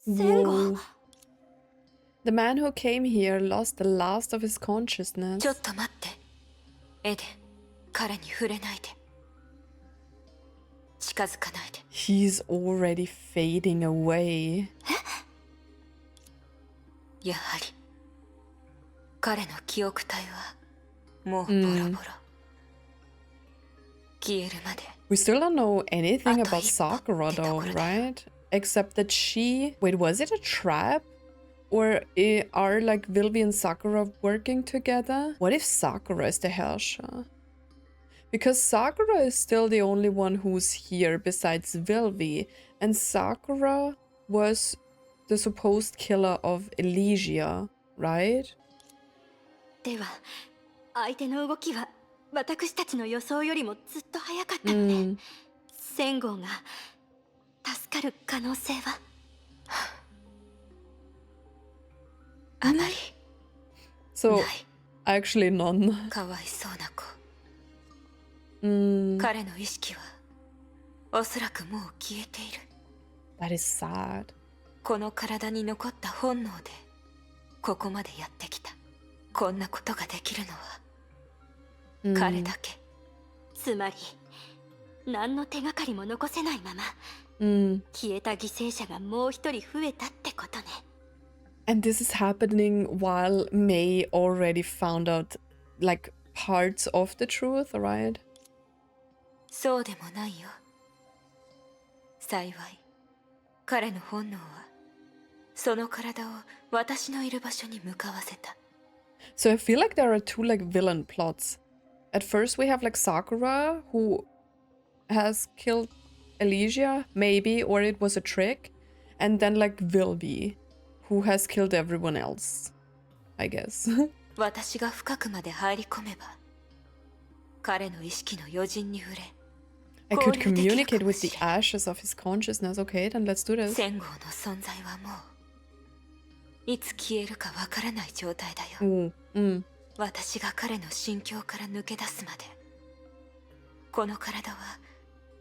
Whoa. The man who came here lost the last of his consciousness. ちょっと待って。エデン、彼に触れないで。近づかないで。 He's already fading away. やはり彼の記憶体はもうボロボロ。消えるまで。 We still don't know anything about Sakura though, right? Except that she... Wait, was it a trap? Or are like Vill-V and Sakura working together? What if Sakura is the Herrscher? Because Sakura is still the only one who's here besides Vill-V, and Sakura was the supposed killer of Elysia, right? では相手の動きは私たちの予想よりもずっと早かったのね。戦後が助かる可能性はあまり So, actually none. かわいそうな子。彼の意識はおそらくもう消えている。 That is sad. この体に残った本能でここまでやってきた。こんなことができるのは彼だけ。つまり何の手がかりも残せないまま消えた犠牲者がもう一人増えたってことね。 And this is happening while May already found out like parts of the truth, right? そうでもないよ。幸い彼の本能はその体を私のいる場所に向かわせた。 So I feel like there are two like villain plots. At first we have like Sakura who has killed Elysia, maybe, or it was a trick. And then like Vill-V who has killed everyone else, I guess. 私が深くまで入り込めば彼の意識の余燼に触れ I could communicate with the ashes of his consciousness. Okay, then let's do this. 戦後の存在はもういつ消えるかわからない状態だよ。私が彼の心境から抜け出すまでこの体は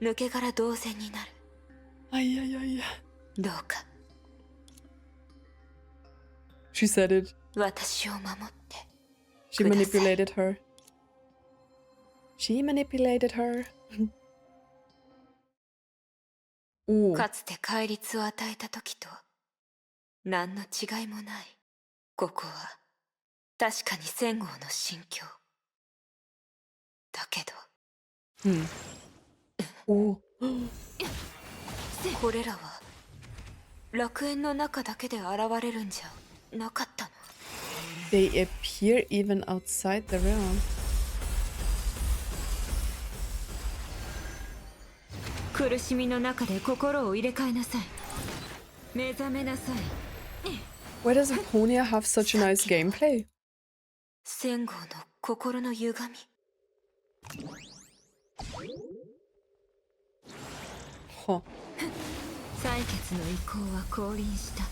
抜け殻同然になる。どうか She said it. 私を守って She manipulated her. She manipulated her. かつて戒律を与えた時と何の違いもない。ここは確かに戦後の心境だけど、これらは楽園の中だけで現れるんじゃなかったの。 They appear even outside the realm. 苦しみの中で心を入れ替えなさい。目覚めなさい。 Why does Ephonia have such a nice gameplay? 戦後の心の歪み。 Huh. 採血の意向は降臨した。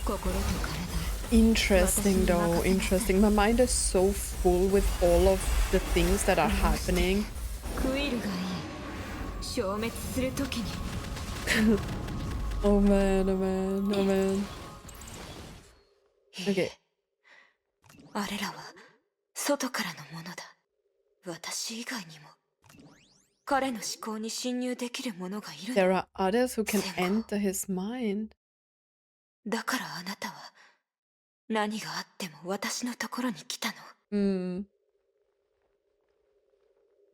心と体。 Interesting though, interesting. My mind is so full with all of the things that are happening. クイルがいい。消滅するときに。 Oh man, oh man, oh man. Okay. あれらは外からのものだ。私以外にも彼の思考に侵入できる者がいる。 There are others who can enter his mind. だからあなたは何があっても私のところに来たの。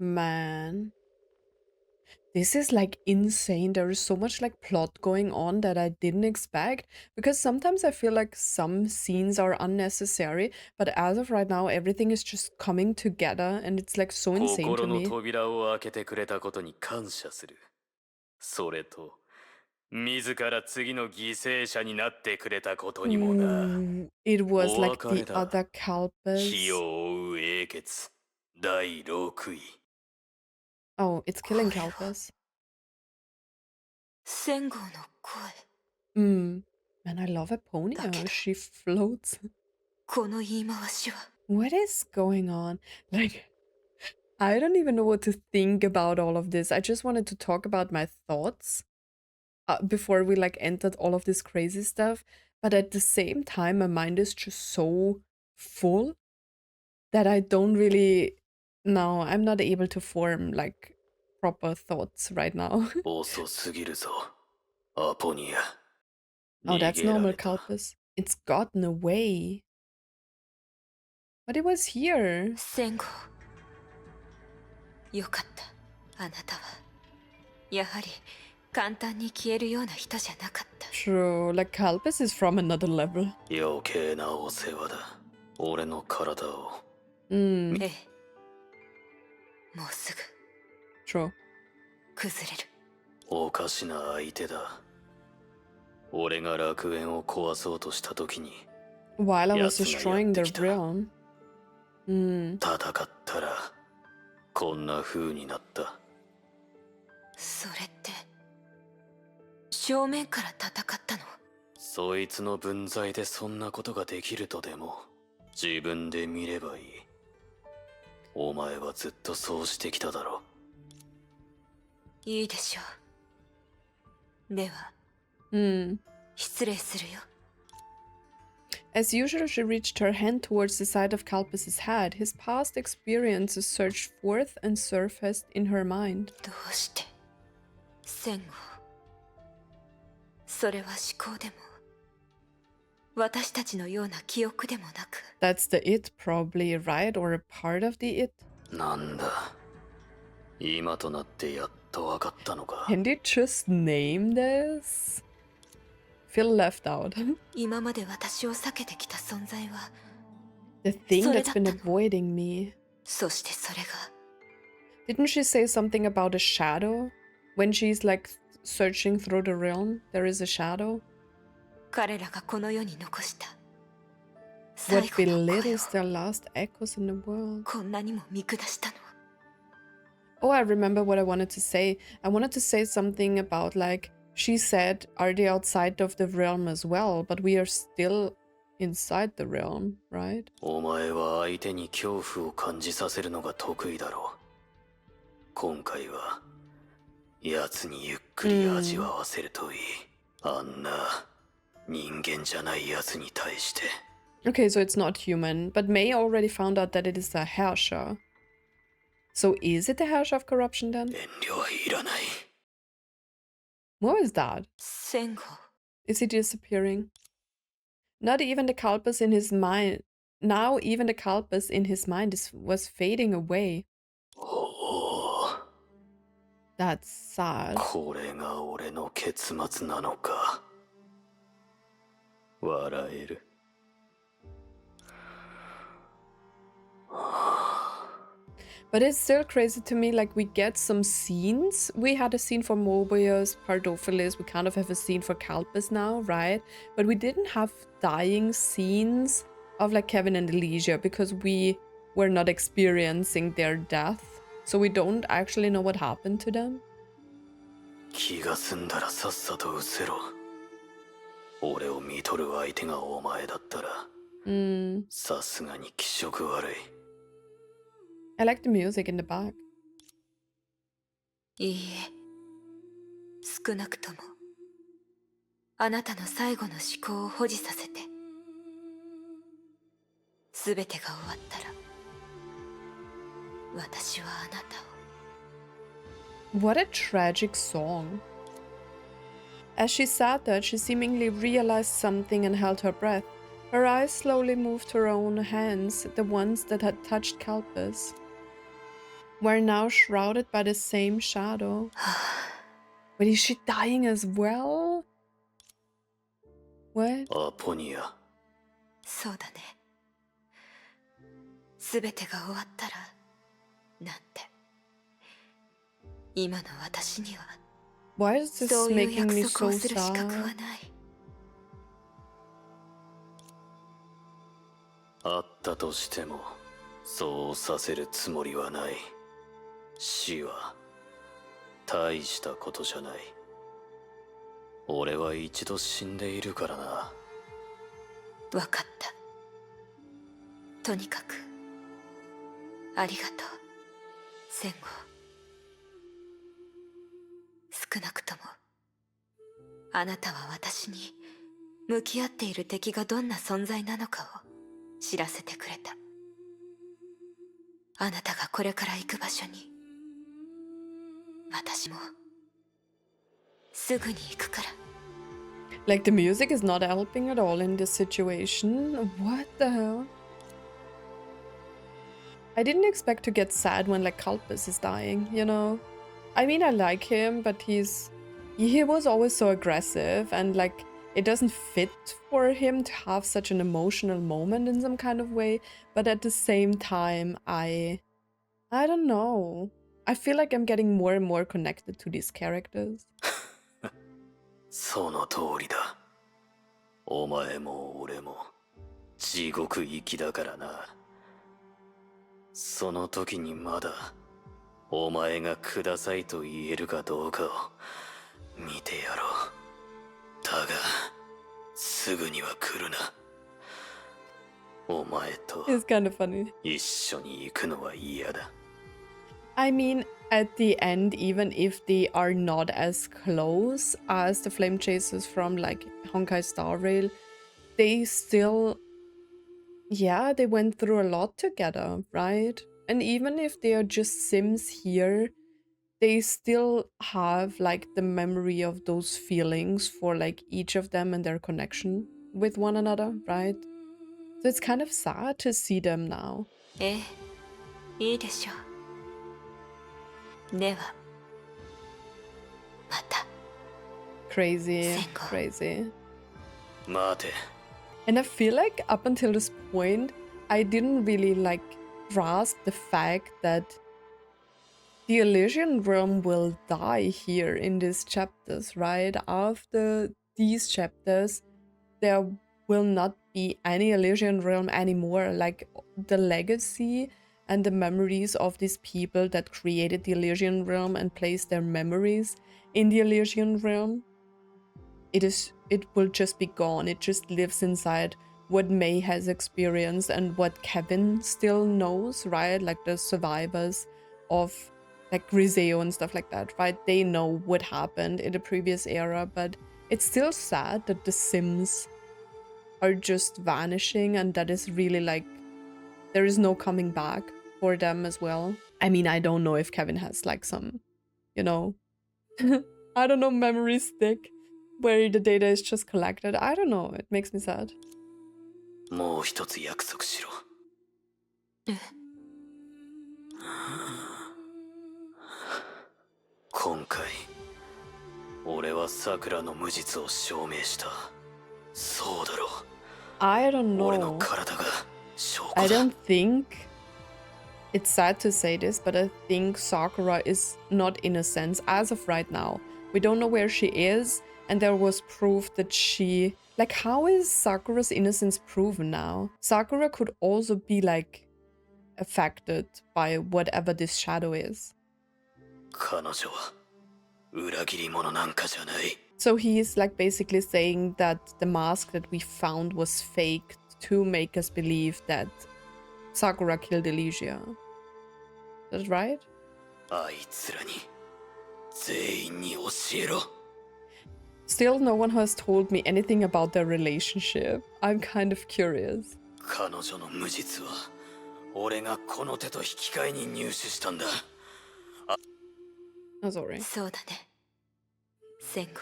Man. This is like insane. There is so much like plot going on that I didn't expect, because sometimes I feel like some scenes are unnecessary, but as of right now everything is just coming together and it's like so insane to 心の me. 扉を開けてくれたことに感謝する。それと自ら次の犠牲者になってくれたことにもな。 It was お like 別 the れだ。 other Kalpas. 火を追う英傑第6位。 Oh, it's killing Kalpas. 戦後の声。 Man, I love Ephonia. She floats. この言い回しは。 What is going on? Like, I don't even know what to think about all of this. I just wanted to talk about my thoughts before we like entered all of this crazy stuff. But at the same time, my mind is just so full that I don't really... No, I'm not able to form like proper thoughts right now. 遅すぎるぞ、アポニア。 Oh, that's 逃げら normal れた。 Kalpas. It's gotten away. But it was here. 戦後。よかった。あなたはやはり簡単に消えるような人じゃなかった。 True, like Kalpas is from another level. 余計なお世話だ。俺の体を。ええ。もうすぐ True. 崩れる。おかしな相手だ。俺が楽園を壊そうとした時に While I was 奴がや destroying って the きた。 realm. 戦ったらこんな風になった。それって正面から戦ったの？そいつの分際でそんなことができるとでも自分で見ればいい。お前はずっとそうしてきただろ。いいでしょう。では、失礼するよ。As usual, she reached her hand towards the side of Kalpas's head. His past experiences surged forth and surfaced in her mind. どうして戦後、それは思考でも私たちのような記憶でもなく。 That's the it, probably, right? Or a part of the it? なんだ、今となってやっとわかったのか。 Can they just name this? Feel left out. 今まで私を避けてきた存在は The thing that's been avoiding me. そしてそれが Didn't she say something about a shadow? When she's like searching through the realm, there is a shadow. 彼らがこの世に残した What 最後の声を belittles their last echoes in the world. こんなにも見下したの。 Oh, I remember what I wanted to say. I wanted to say something about like, she said, are they outside of the realm as well? But we are still inside the realm, right? お前は相手に恐怖を感じさせるのが得意だろう。今回は奴にゆっくり味わわせるといい。あんな人間じゃない奴に対して。 Okay, so it's not human, but May already found out that it is a Herrscher. So is it the Herrscher of Corruption then? 遠慮はいらない。 What is that? 戦後 Is he disappearing? Not even the Kalpas in his mind. Now even the Kalpas in his mind was fading away. おお、 That's sad. これが俺の結末なのか。笑える。 But it's still crazy to me, like we get some scenes. We had a scene for Mobius, Pardophilis, we kind of have a scene for Kalpas now, right? But we didn't have dying scenes of like Kevin and Elysia because we were not experiencing their death. So we don't actually know what happened to them. 気が済んだらさっさと失せろ。俺を見とる相手がお前だったら、さすがに気色悪い。 I like the music in the back. いいえ、少なくともあなたの最後の思考を保持させて、すべてが終わったら私はあなたを。 What a tragic song. As she said that, she seemingly realized something and held her breath. Her eyes slowly moved to her own hands, the ones that had touched Kalpas. Were now shrouded by the same shadow. But is she dying as well? What? アポニア。そうだね。すべてが終わったらなんて、今の私には Why is this そういう making 約 me 束を so する資格は sad? ない。あったとしても、そうさせるつもりはない。死は大したことじゃない。俺は一度死んでいるからな。わかった。とにかくありがとう、戦後。少なくともあなたは私に向き合っている敵がどんな存在なのかを知らせてくれた。あなたがこれから行く場所に私もすぐに行くから。 Like the music is not helping at all in this situation. What the hell? I didn't expect to get sad when like Kalpas is dying, you know? I mean, I like him, but he was always so aggressive and like it doesn't fit for him to have such an emotional moment in some kind of way. But at the same time, I don't know. I feel like I'm getting more and more connected to these characters. その通りだ。お前も俺も地獄行きだからな。その時にまだお前がくださいと言えるかどうかを見てやろう。だがすぐには来るな。お前と It's kind of funny. 一緒に行くのは嫌だ。I mean, at the end, even if they are not as close as the Flame Chasers from like Honkai Star Rail, they still, yeah, they went through a lot together, right? And even if they are just Sims here, they still have like the memory of those feelings for like each of them and their connection with one another, right? So it's kind of sad to see them now. ええ、いいでしょう。では、また。Crazy, Senko. crazy. 待て。 And I feel like up until this point, I didn't really like grasp the fact that the Elysian realm will die here in these chapters, right? After these chapters, there will not be any Elysian realm anymore. Like the legacy and the memories of these people that created the Elysian realm and placed their memories in the Elysian realm, it will just be gone. It just lives inside what May has experienced and what Kevin still knows, right? Like the survivors of like Griseo and stuff like that, right? They know what happened in the previous era, but it's still sad that the Sims are just vanishing, and that is really like there is no coming back for them as well. I mean, I don't know if Kevin has like some, you know, I don't know, memory stick where the data is just collected. I don't know. It makes me sad. もう一つ約束しろ。今回、俺は桜の無実を証明した。そうだろう。 I don't 俺の know. 体が証拠 I だ。 don't think it's sad to say this, but I think Sakura is not innocent as of right now. We don't know where she is, and there was proof that she... Like, how is Sakura's innocence proven now? Sakura could also be, like, affected by whatever this shadow is. 彼女は裏切り者なんかじゃない。 So he is, like, basically saying that the mask that we found was faked to make us believe that Sakura killed Elysia. Is that right? あいつらに全員に教えろ。 Still, no one has told me anything about their relationship. I'm kind of curious. 彼女の無実は俺がこの手と引き換えに入手したんだ。 Oh, sorry. そうだね。戦後。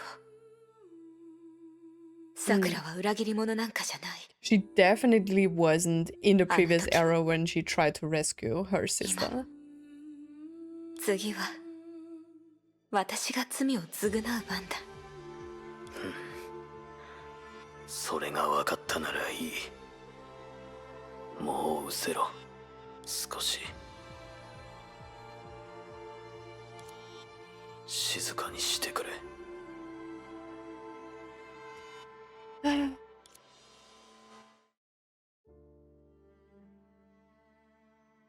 桜は裏切り者なんかじゃない。She definitely wasn't in the previous era when she tried to rescue her sister. 次は私が罪を償う番だ。それが分かったならいい。もう失せろ。少し。静かにしてくれ。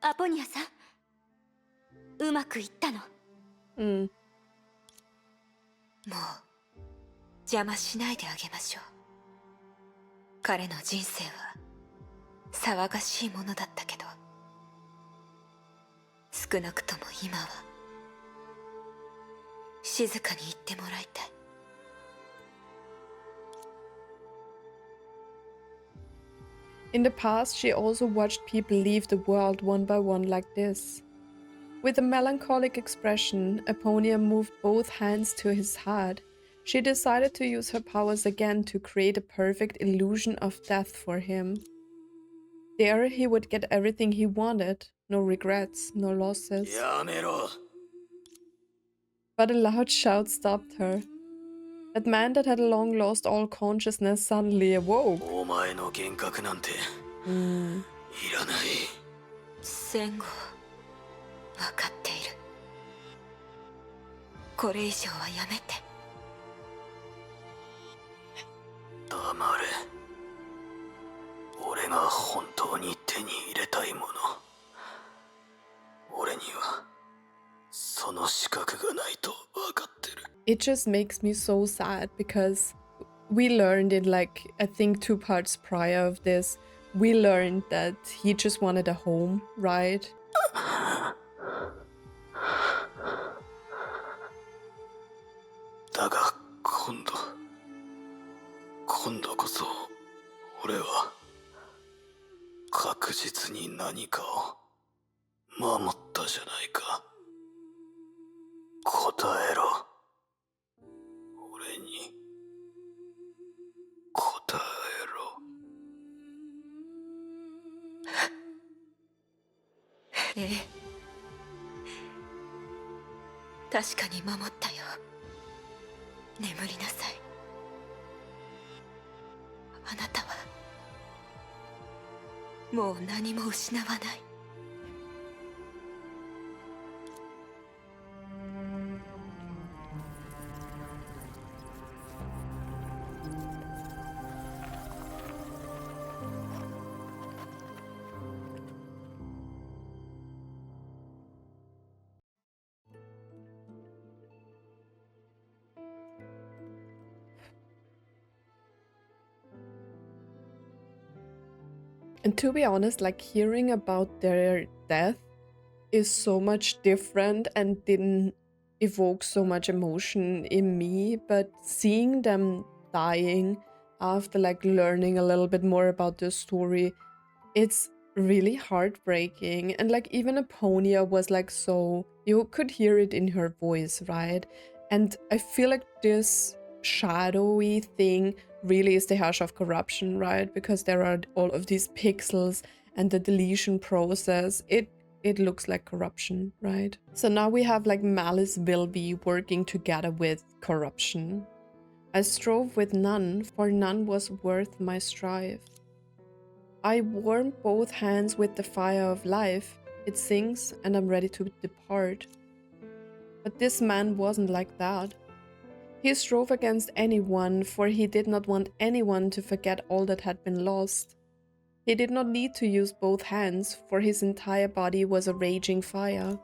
アポニアさん、うまくいったの？Mm. もう邪魔しないであげましょう。彼の人生は騒がしいものだったけど、少なくとも今は静かに言ってもらいたい。In the past, she also watched people leave the world one by one like this. With a melancholic expression, Aponia moved both hands to his head. She decided to use her powers again to create a perfect illusion of death for him. There, he would get everything he wanted. No regrets, no losses. やめろ。 But a loud shout stopped her. That man that had long lost all consciousness suddenly awoke. お前の幻覚なんていらない。戦後分かっている。これ以上はやめて。黙れ。俺が本当に手に入れたいもの。俺にはその資格がないと分かってる。 It just makes me so sad because we learned in like, I think 2 parts prior of this, we learned that he just wanted a home, right? だが今度こそ俺は確実に何かを守ったじゃないか。答えろ。俺に答えろ。ええ、確かに守ったよ。眠りなさい。あなたはもう何も失わない。And to be honest, like hearing about their death is so much different and didn't evoke so much emotion in me, but seeing them dying after like learning a little bit more about the story, it's really heartbreaking. And like even Aponia was like, so you could hear it in her voice, right? And I feel like this shadowy thing really is the Herrscher of Corruption, right? Because there are all of these pixels and the deletion process. It looks like corruption, right? So now we have like Malice Vill-V working together with corruption. I strove with none, for none was worth my strive. I warm both hands with the fire of life. It sings and I'm ready to depart. But this man wasn't like that. He strove against anyone, for he did not want anyone to forget all that had been lost. He did not need to use both hands, for his entire body was a raging fire.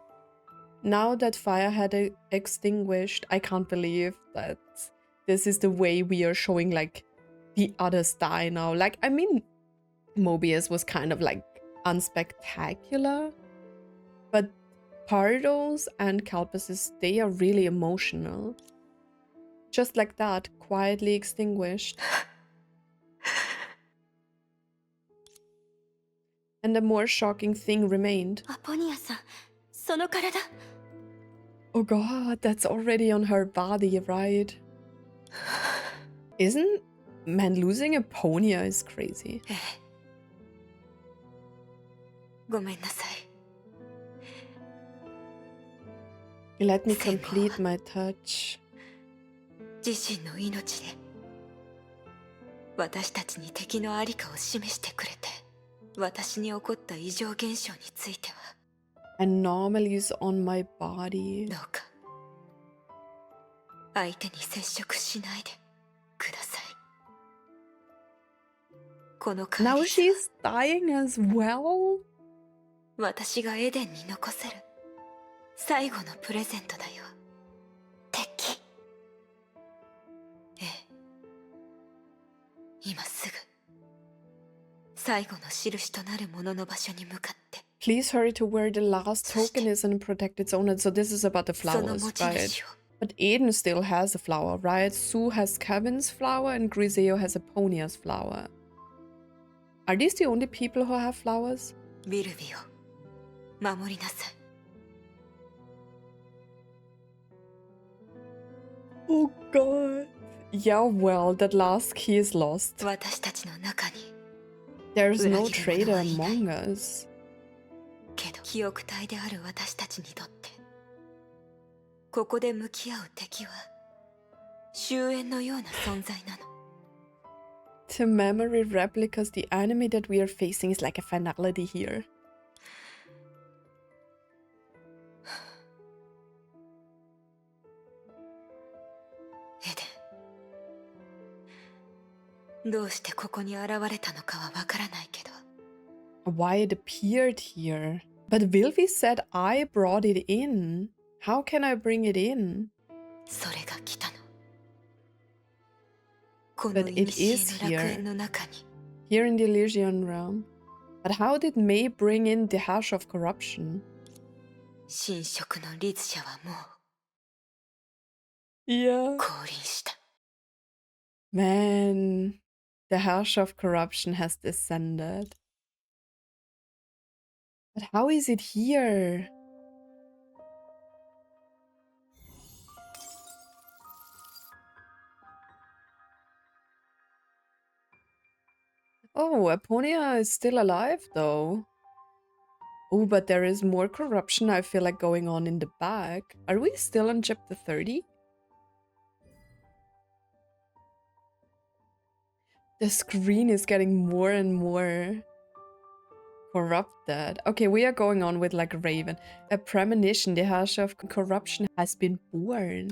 Now that fire had extinguished, I can't believe that this is the way we are showing like the others die now. Like, I mean, Mobius was kind of like unspectacular, but Pardos and Kalpas, they are really emotional. Just like that, quietly extinguished. And a more shocking thing remained. アポニアさん、その体。Oh god, that's already on her body, right? Isn't... Man, losing a Ponia is crazy. ええ、ごめんなさい。 Let me complete my touch. 自身の命で私たちに敵のありかを示してくれて、私に起こった異常現象については Anomalies on my body. どうか相手に接触しないでください。この代わ Now り she's dying as well? 私がエデンに残せる最後のプレゼントだよ。敵。ええ、今すぐ最後の印となるものの場所に向かって。 Please hurry to where the last token is and protect its owner. So this is about the その flowers, 持ち right? 主を But Eden still has a flower, right? Sue has Kevin's flower and Griseo has Aponia's flower. Are these the only people who have flowers? ビルビを守りなさい。 Oh god. Yeah, well, that last key is lost. 私たちの中に There's no 裏切る者 traitor はいない among us. けど記憶体である私たちにとってここで向き合う敵は終焉のような存在なの。 To memory replicas, the enemy that we are facing is like a finality here. エデン、どうしてここに現れたのかはわからないけど Why it appeared here? But Vill-V said I brought it in. How can I bring it in? それが来たの。この But it 古 is の楽 here. 園の中に Here in the Elysian realm. But how did May bring in the Herrscher of Corruption? 神職の律者はも Yeah. 降臨した。 Man, the Herrscher of Corruption has descended. But how is it here? Oh, Aponia is still alive though. Oh, but there is more corruption I feel like going on in the back. Are we still on chapter 30? The screen is getting more and more corrupted. Okay, we are going on with like Raven. A premonition, the Herrscher of Corruption has been born.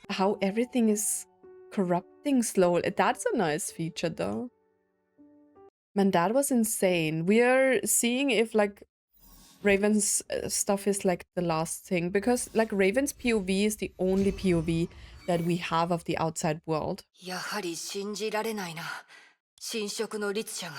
How everything is corrupting slowly. That's a nice feature though. Man, that was insane. We are seeing if like Raven's stuff is like the last thing, because like Raven's POV is the only POV that we have of the outside world. やはり信じられないな。神職の律者が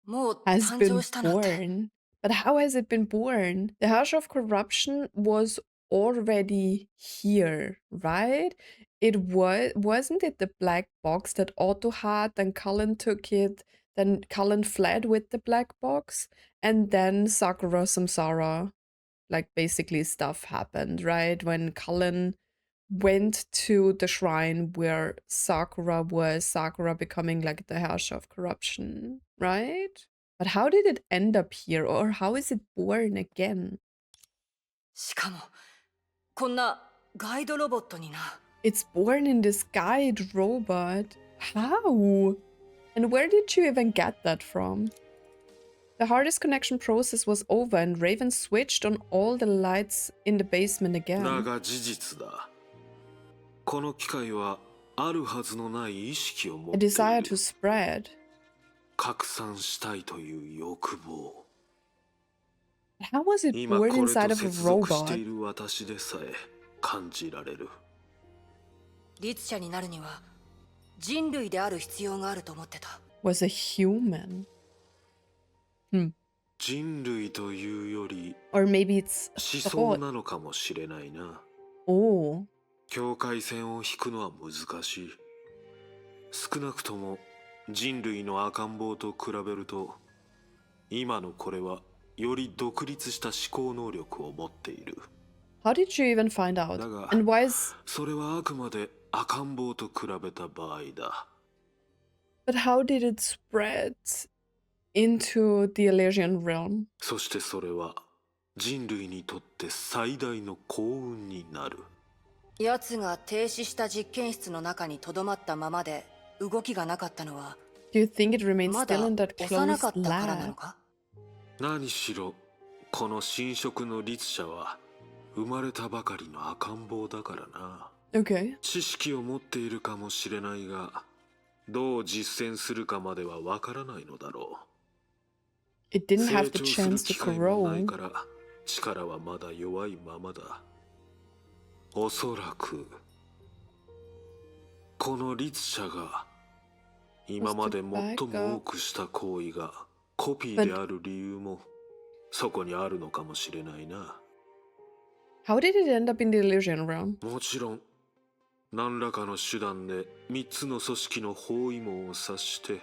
もう Has 誕 been 生したなんて。 born. But how has it been born? The Herrscher of Corruption was already here, right? Wasn't it the black box that Otto had, then Cullen took it, then Cullen fled with the black box, and then Sakura Samsara, like basically stuff happened, right? When Cullen went to the shrine where Sakura was, Sakura becoming like the Herrscher of Corruption, right? But how did it end up here, or how is it born again? しかもこんなガイドロボットにな。 It's born in this guide robot. How? And where did you even get that from? The hardest connection process was over and Raven switched on all the lights in the basement again. だが事実だ。この機械はあるはずのない意識を持 A ってい desire る。 to spread. 拡散したいという欲望。 How was it 今 born これ inside と of a 接続して robot? いる私でさえ感じられる。律者になるには人類である必要があると思ってた。 Was a human. 人類というより Or maybe it's 思 a 想 thought. なのかもしれないな。 Oh. 境界線を引くのは難しい。少なくとも人類の赤ん坊と比べると、今のこれはより独立した思考能力を持っている。 How did you even find out? だが、 And why is... それはあくまで赤ん坊と比べた場合だ。 But how did it spread into the Elysian realm? そしてそれは人類にとって最大の幸運になる。 奴が停止した実験室の中に留まったままで動きがなかったのは Do you think it remains まだ still in that 幼か closed ったからなの lab? か。 何しろこの神職の律者は生まれたばかりの赤ん坊だからな。 Okay. 知識を持っているかもしれないが、どう実践するかまではわからないのだろう。 It didn't 成 have the 長する chance to 機会もない grow. から力はまだ弱いままだ。おそらくこの律者が今まで最も多くした行為がコピーである理由もそこにあるのかもしれないな。 How did it end up in the Elysian realm? もちろん何らかの手段で3つの組織の包囲網を察して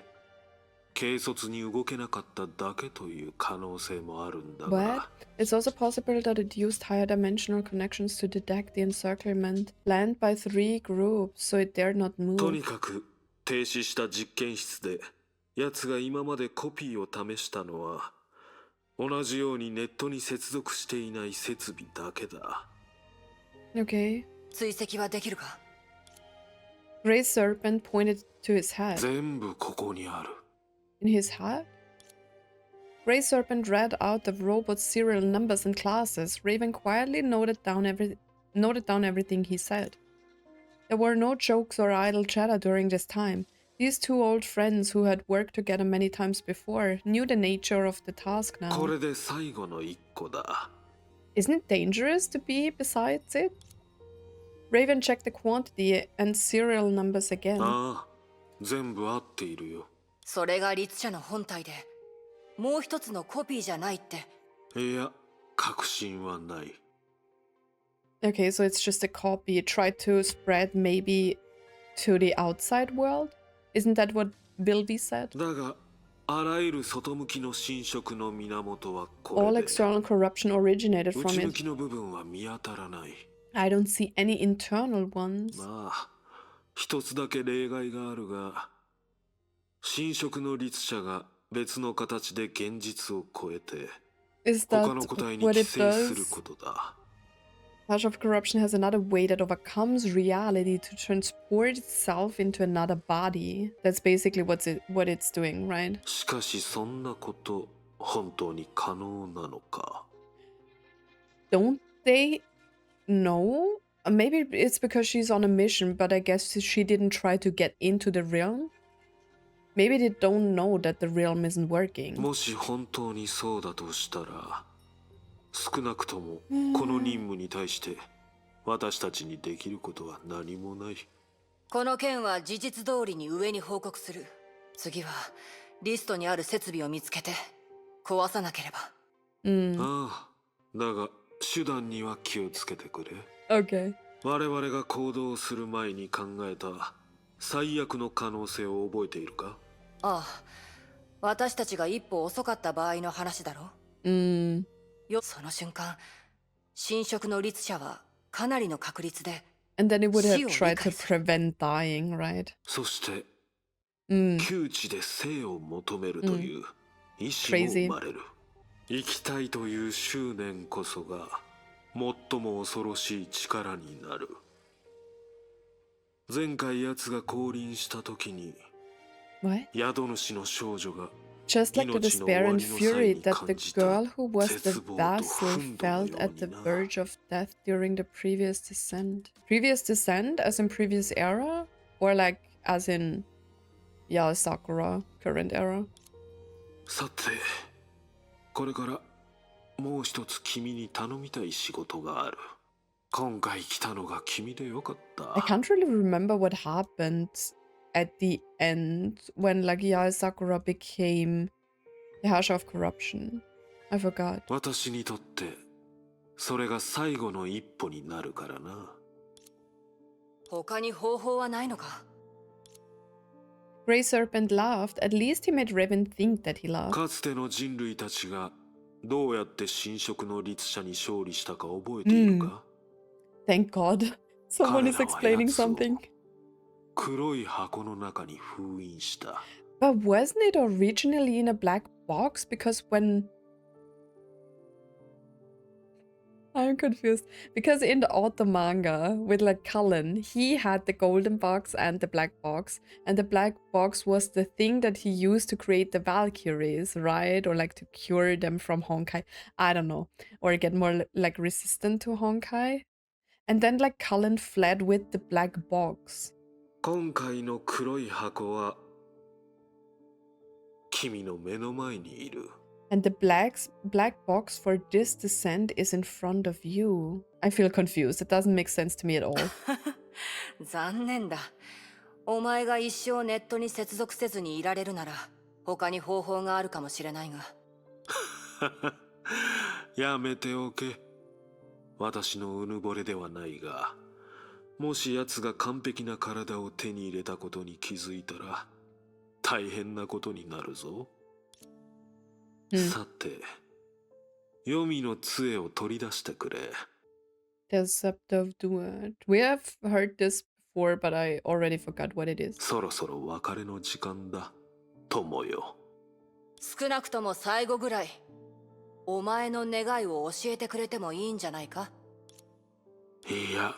軽率に動けなかっただけという可能性もあるんだ But が、 it's also possible that it used higher dimensional connections to detect the encirclement planned by 3 groups, so it dared not とに move. かく停止した実験室で奴が今までコピーを試したのは同じようにネットに接続していない設備だけだ。 Okay. 追跡はできるか。 Grey Serpent pointed to his head. 全部ここにある。 In his head? Grey Serpent read out the robot's serial numbers and classes. Raven quietly noted down everything he said. There were no jokes or idle chatter during this time. These two old friends who had worked together many times before knew the nature of the task こ now. れで最後の一個だ。 Isn't it dangerous to be besides it? Raven checked the quantity and serial numbers again. ああ、全部合っているよ。それが律者の本体でもう一つのコピーじゃないって。いや、確信はない。Okay, so it's just a copy. Try to spread maybe to the outside world? Isn't that what Vill-V said? だが、あらゆる外向きの侵食の源はこ All れで、 external corruption originated 内 from 向 it. きの部分は見当たらない。 I don't see any internal ones. まあ、一つだけ例外があるが、侵食の律者が別の形で現実を超えて、 Is 他 that の個体に what 寄 it 生する does? ことだ。 Herrscher of Corruption has another way that overcomes reality to transport itself into another body. That's basically what it's doing, right? しかしそんなこと、本当に可能なのか。 Don't they know? Maybe it's because she's on a mission, but I guess she didn't try to get into the realm? Maybe they don't know that the realm isn't working. もし本当にそうだとしたら、少なくともこの任務に対して私たちにできることは何もない。この件は事実通りに上に報告する。次はリストにある設備を見つけて壊さなければ。ああ、だが手段には気をつけてくれ。 Okay. 我々が行動する前に考えた最悪の可能性を覚えているか？ああ、私たちが一歩遅かった場合の話だろ。その瞬間、侵食の律者はかなりの確率で And then it would have 死を tried 理 to 解する。 prevent dying, right? そして、 Mm. 窮地で生を求めるという意志も Crazy. 生まれる。生きたいという執念こそが最も恐ろしい力になる。前回奴が降臨した時に、 What? 宿主の少女が Just like the despair and fury that the girl who was the 絶望と vassal 憤怒のように felt at the な。 verge of death during the previous descent. Previous descent, as in previous era? Or like, as in, yeah, Sakura, current era? さて、これからもう一つ君に頼みたい仕事がある。今回来たのが君でよかっ I た。 can't really remember what happened at the end when like Yae Sakura became the Herrscher of Corruption. I forgot. 私にとってそれが最後の一歩になるからな。他に方法はないのか？ Grey Serpent laughed. At least he made Raven think that he laughed. かつての人類たちがどうやって侵食の律者に勝利したか覚えているか？ Thank God. Someone is explaining something. 黒い箱の中に封印した。 But wasn't it originally in a black box? Because when... I'm confused. Because in the auto manga with like Cullen, he had the golden box and the black box. And the black box was the thing that he used to create the Valkyries, right? Or like to cure them from Honkai. I don't know. Or get more like resistant to Honkai. And then like Cullen fled with the black box. 今回の黒い箱は君の目の前にいる。 And the black box for this descent is in front of you. I feel confused. It doesn't make sense to me at all. 残念だ。お前が一生ネットに接続せずにいられるなら、他に方法があるかもしれないが。やめておけ。私のうぬぼれではないが、もし奴が完璧な体を手に入れたことに気づいたら、大変なことになるぞ。さて、黄泉の杖を取り出してくれ。 The Scepter of Duat. We have heard this before, but I already forgot what it is. そろそろ別れの時間だ、友よ。少なくとも最後ぐらい、お前の願いを教えてくれてもいいんじゃないか？いや、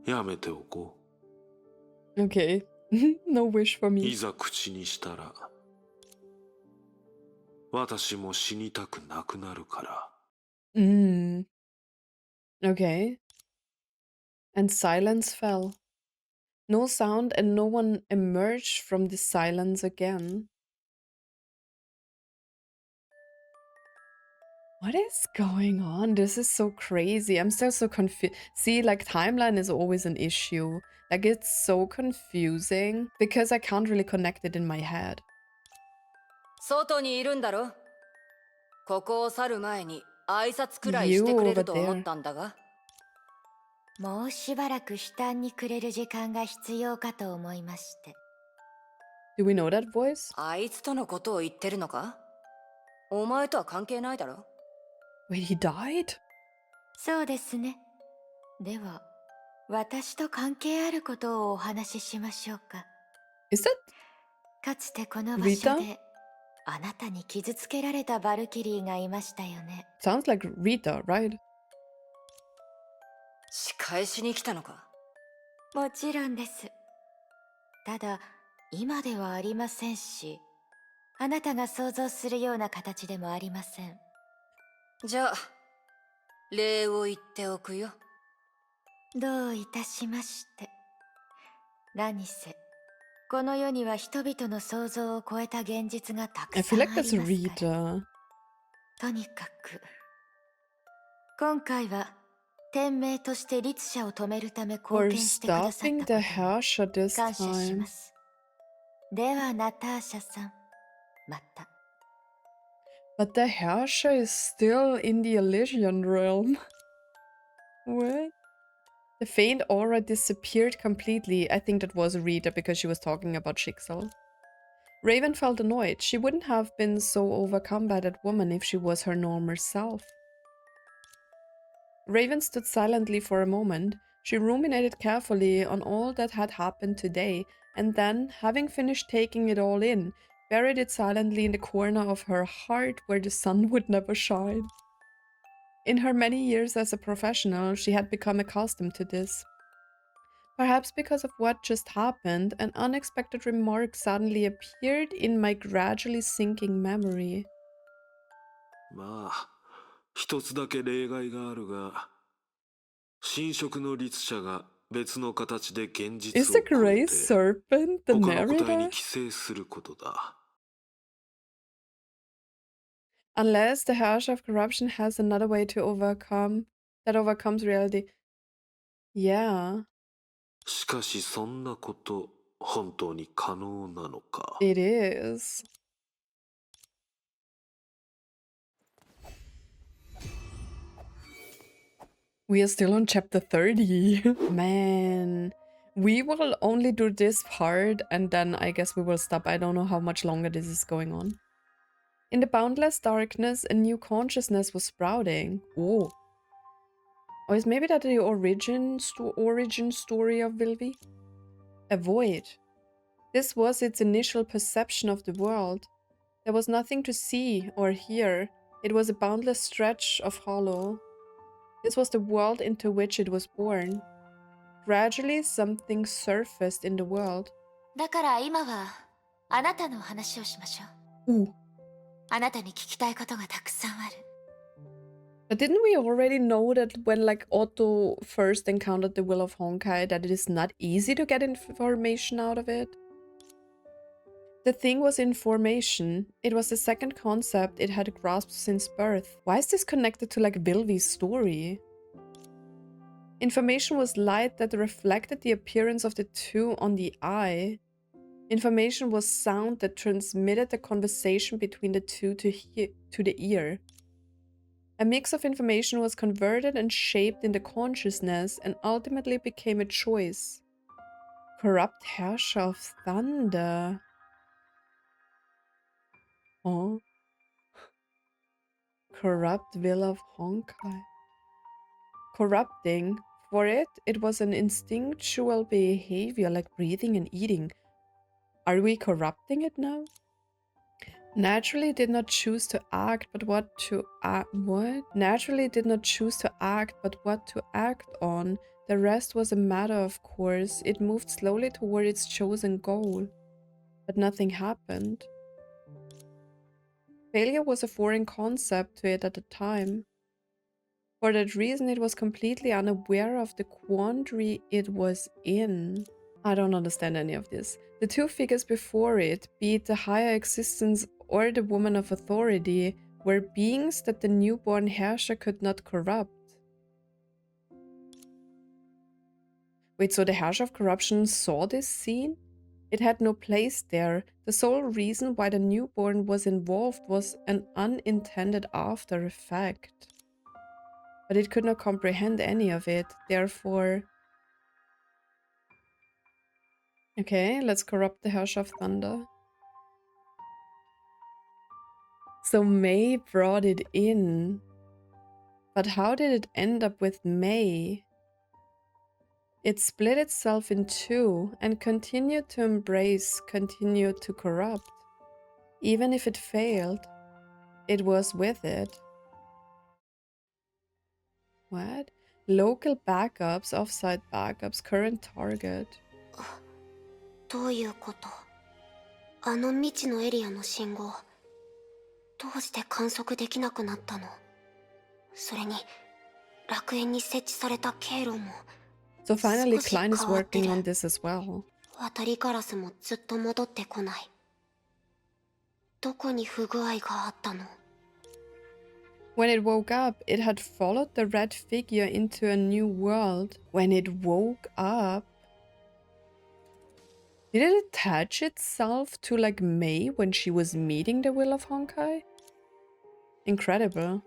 やめておこ Okay. No wish for う。い me. ざ口にしたら、私も死にたくなくなるから。 Okay. And silence fell. No sound and no one emerged from the silence again. What is going on? This is so crazy. I'm still so confused. See, like, timeline is always an issue. Like, it's so confusing because I can't really connect it in my head. 外にいるんだろ？ここを去る前に挨拶くらいしてくれると思ったんだが。もうしばらく悲嘆に暮れる時間が必要かと思いまして。Do we know that voice? あいつとのことを言ってるのか？お前とは関係ないだろ？ Wait, he died? そうですね。では、私と関係あることをお話ししましょうか。Is that かつてこの場所 Rita? で、あなたに傷つけられたバルキリーがいましたよね。Sounds like Rita, right? 仕返しに来たのか？もちろんです。ただ、今ではありませんし、あなたが想像するような形でもありません。じゃあ、礼を言っておくよ。どういたしまして。何せ、この世には人々の想像を超えた現実がた I くさ feel んあ like り that's ますから。 Rita. とにかく、今回は天命として律者を止めるため貢 For 献してくださった stopping こ the とに Herrscher this 感謝し time. ます。ではナターシャさん、また。 But the Herrscher is still in the Elysian realm. What? The faint aura disappeared completely. I think that was Rita because she was talking about Schicksal. Raven felt annoyed. She wouldn't have been so overcome by that woman if she was her normal self. Raven stood silently for a moment. She ruminated carefully on all that had happened today, and then, having finished taking it all in, buried it silently in the corner of her heart where the sun would never shine. In her many years as a professional, she had become accustomed to this. Perhaps because of what just happened, an unexpected remark suddenly appeared in my gradually sinking memory. まあ、一つだけ例外があるが、神職の律者が別の形で現実 Is the を超え Grey て Serpent the 他の個体に narrator? 寄生することだ。Unless the Herrscher of Corruption has another way to overcomes reality. Yeah, しかしそんなこと本当に可能なのか。 it is. We are still on chapter 30. Man, we will only do this part and then I guess we will stop. I don't know how much longer this is going on. In the boundless darkness, a new consciousness was sprouting. Oh. Or is maybe that the origin story of Vill-V? A void. This was its initial perception of the world. There was nothing to see or hear. It was a boundless stretch of hollow. This was the world into which it was born. Gradually, something surfaced in the world. だから今はあなたの話をしましょう。 Ooh. あなたに聞きたいことがたくさんある。 But didn't we already know that when like Otto first encountered the Will of Honkai that it is not easy to get information out of it? The thing was information. It was the second concept it had grasped since birth. Why is this connected to like Vill-V's story? Information was light that reflected the appearance of the two on the eye. Information was sound that transmitted the conversation between the two to the ear. A mix of information was converted and shaped into consciousness and ultimately became a choice. Corrupt Herrscher of Thunder. Oh. Corrupt Will of Honkai. Corrupting. For it was an instinctual behavior like breathing and eating. Are we corrupting it now? Naturally did not choose to act, but what to act. What? Naturally did not choose to act, but what to act on. The rest was a matter of course. It moved slowly toward its chosen goal. But nothing happened. Failure was a foreign concept to it at the time. For that reason, it was completely unaware of the quandary it was in. I don't understand any of this. The two figures before it, be it the higher existence or the woman of authority, were beings that the newborn Herrscher could not corrupt. Wait, so the Herrscher of Corruption saw this scene? It had no place there. The sole reason why the newborn was involved was an unintended after effect. but it could not comprehend any of it. Therefore... Okay, let's corrupt the Herrscher of Thunder. So May brought it in. But how did it end up with May? It split itself in two and continued to embrace, continued to corrupt. Even if it failed, it was with it. What? Local backups, offsite backups, current target. どういうこと？あの未知のエリアの信号、どうして観測できなくなったの？それに、楽園に設置された経路も。So finally Klein is working on this as well. 渡りガラスもずっと戻ってこない。どこに不具合があったの？ When it woke up, it had followed the red figure into a new world. When it woke up... Did it attach itself to like May when she was meeting the will of Honkai? Incredible.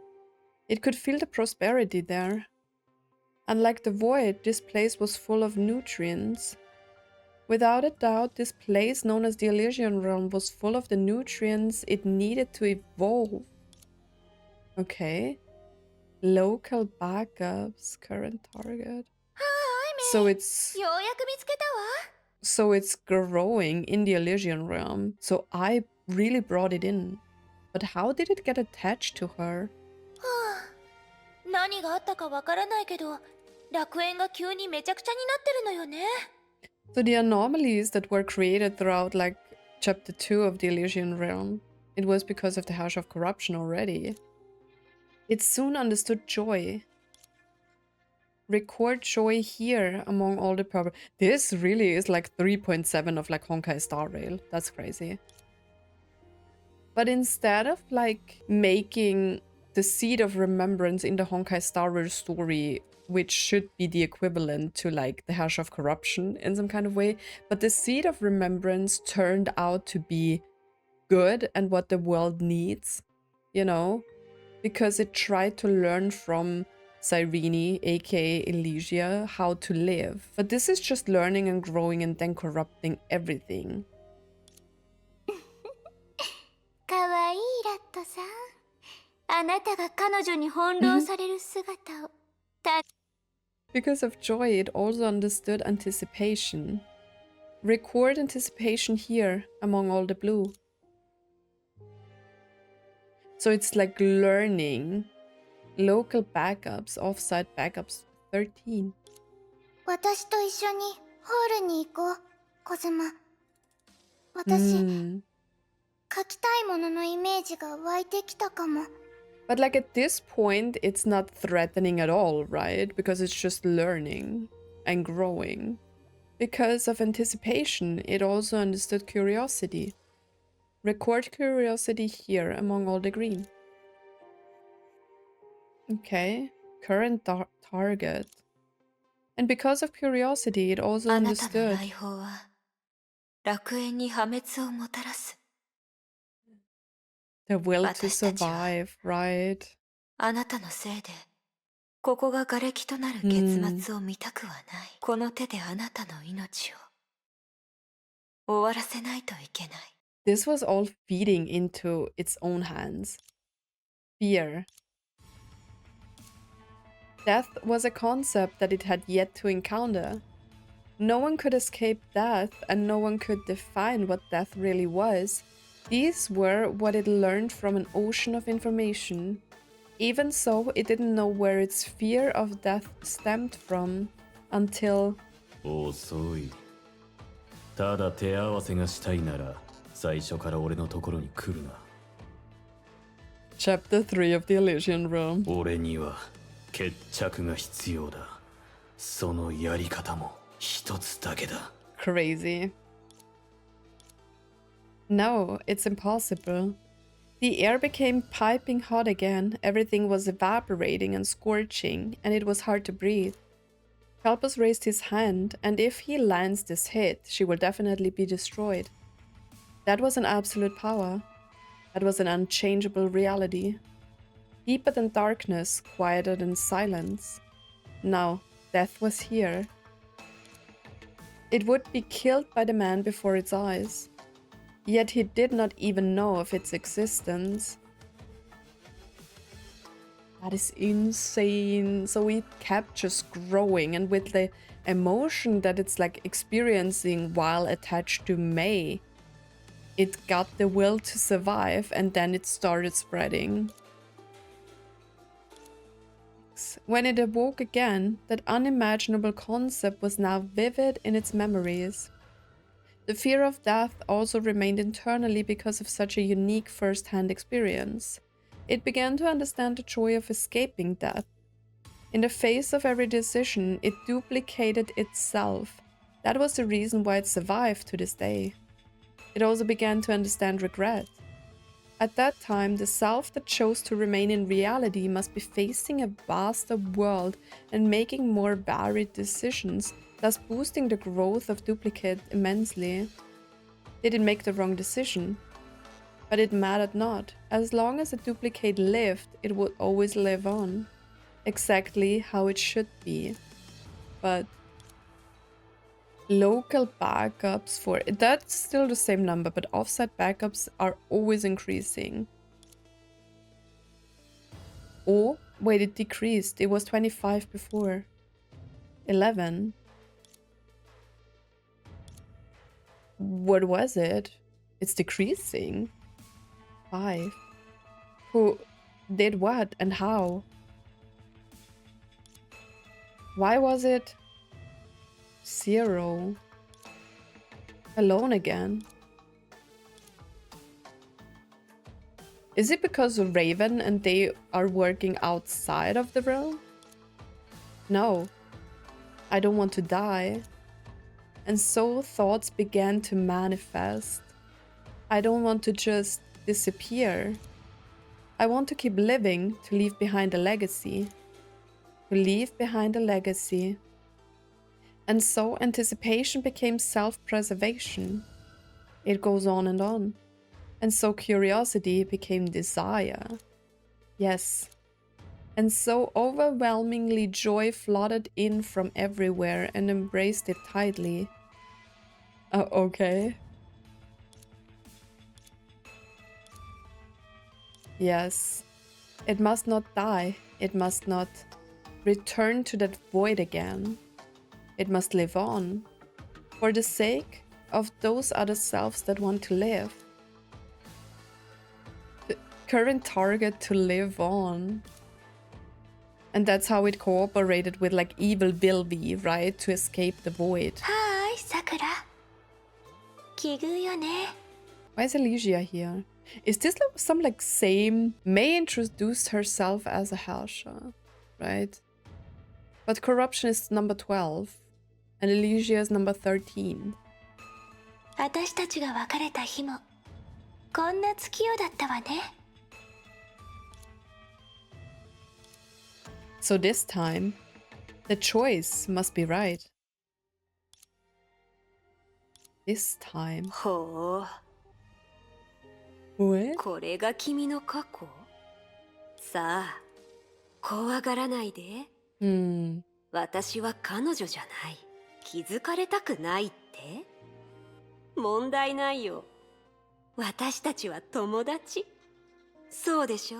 It could feel the prosperity there. Unlike the void, this place was full of nutrients. Without a doubt, this place known as the Elysian Realm was full of the nutrients it needed to evolve. Okay. Local backups, current target. So it's growing in the Elysian Realm. So I really brought it in. But how did it get attached to her? 何があったかわからないけど、楽園が急にめちゃくちゃになってるのよね。 So the anomalies that were created throughout like chapter 2 of the Elysian Realm, it was because of the Herrscher of Corruption already. It soon understood joy. Record joy here among all the purple. This really is like 3.7 of like Honkai Star Rail. That's crazy. But instead of like making the seed of remembrance in the Honkai Star Rail story, which should be the equivalent to like the Herrscher of Corruption in some kind of way, but the seed of remembrance turned out to be good and what the world needs, you know, because it tried to learn from Cyrene, aka Elysia, how to live. But this is just learning and growing and then corrupting everything. かわいいラットさん。あなたが彼女に翻弄される姿を。Because of joy, it also understood anticipation. Record anticipation here among all the blue. So it's like learning. Local backups, offsite backups, 13. 私と一緒にホールに行こう、コズマ。私、書きたいもののイメージが湧いてきたかも。But like at this point, it's not threatening at all, right? Because it's just learning and growing. Because of anticipation, it also understood curiosity. Record curiosity here among all the green. Okay, current target. And because of curiosity, it also understood. あなたの来訪は楽園に破滅をもたらす。 The will to survive, right? あなたのせいでここが瓦礫となる結末を見たくはない。この手であなたの命を終わらせないといけない。 This was all feeding into its own hands. Fear. Death was a concept that it had yet to encounter. No one could escape death, and no one could define what death really was. These were what it learned from an ocean of information. Even so, it didn't know where its fear of death stemmed from until... 遅い。ただ手合わせがしたいなら、最初から俺のところに来るな。Chapter 3 of the Elysian Realm. 俺には決着が必要だ。そのやり方も一つだけだ。Crazy. No, it's impossible. The air became piping hot again, everything was evaporating and scorching, and it was hard to breathe. Kalpas raised his hand, and if he lands this hit, she will definitely be destroyed. That was an absolute power. That was an unchangeable reality. Deeper than darkness, quieter than silence. Now, death was here. It would be killed by the man before its eyes. Yet he did not even know of its existence. That is insane. So it kept just growing, and with the emotion that it's like experiencing while attached to May, it got the will to survive, and then it started spreading. When it awoke again, that unimaginable concept was now vivid in its memories. The fear of death also remained internally because of such a unique first-hand experience. It began to understand the joy of escaping death. In the face of every decision, it duplicated itself. That was the reason why it survived to this day. It also began to understand regret. At that time, the self that chose to remain in reality must be facing a vaster world and making more varied decisions, thus boosting the growth of duplicate immensely. Did it make the wrong decision? But it mattered not. As long as a duplicate lived, it would always live on. Exactly how it should be. But local backups for it, that's still the same number, but offsite backups are always increasing. Oh, wait, it decreased. It was 25 before. 11. What was it? It's decreasing. 5. Who did what and how? Why was it 0? Alone again. Is it because of Raven and they are working outside of the realm? No. I don't want to die. And so thoughts began to manifest. I don't want to just disappear. I want to keep living, to leave behind a legacy. To leave behind a legacy. And so anticipation became self-preservation. It goes on. And so curiosity became desire. Yes. And so overwhelmingly joy flooded in from everywhere and embraced it tightly. Okay. Yes. It must not die. It must not return to that void again. It must live on. For the sake of those other selves that want to live. The current target to live on. And that's how it cooperated with like evil Vill-V, right? To escape the void. Hi, Sakura. Kigu ne. Why is Elysia here? Is this like some like same... May introduced herself as a Herrscher, right? But corruption is number 12. And Elysia is number 13. 私たちが別れた日もこんな月夜だったわね。So this time, the choice must be right. This time. ほう。What? これが君の過去？さあ、怖がらないで。私は彼女じゃない。気づかれたくないって？問題ないよ。私たちは友達。そうでしょ？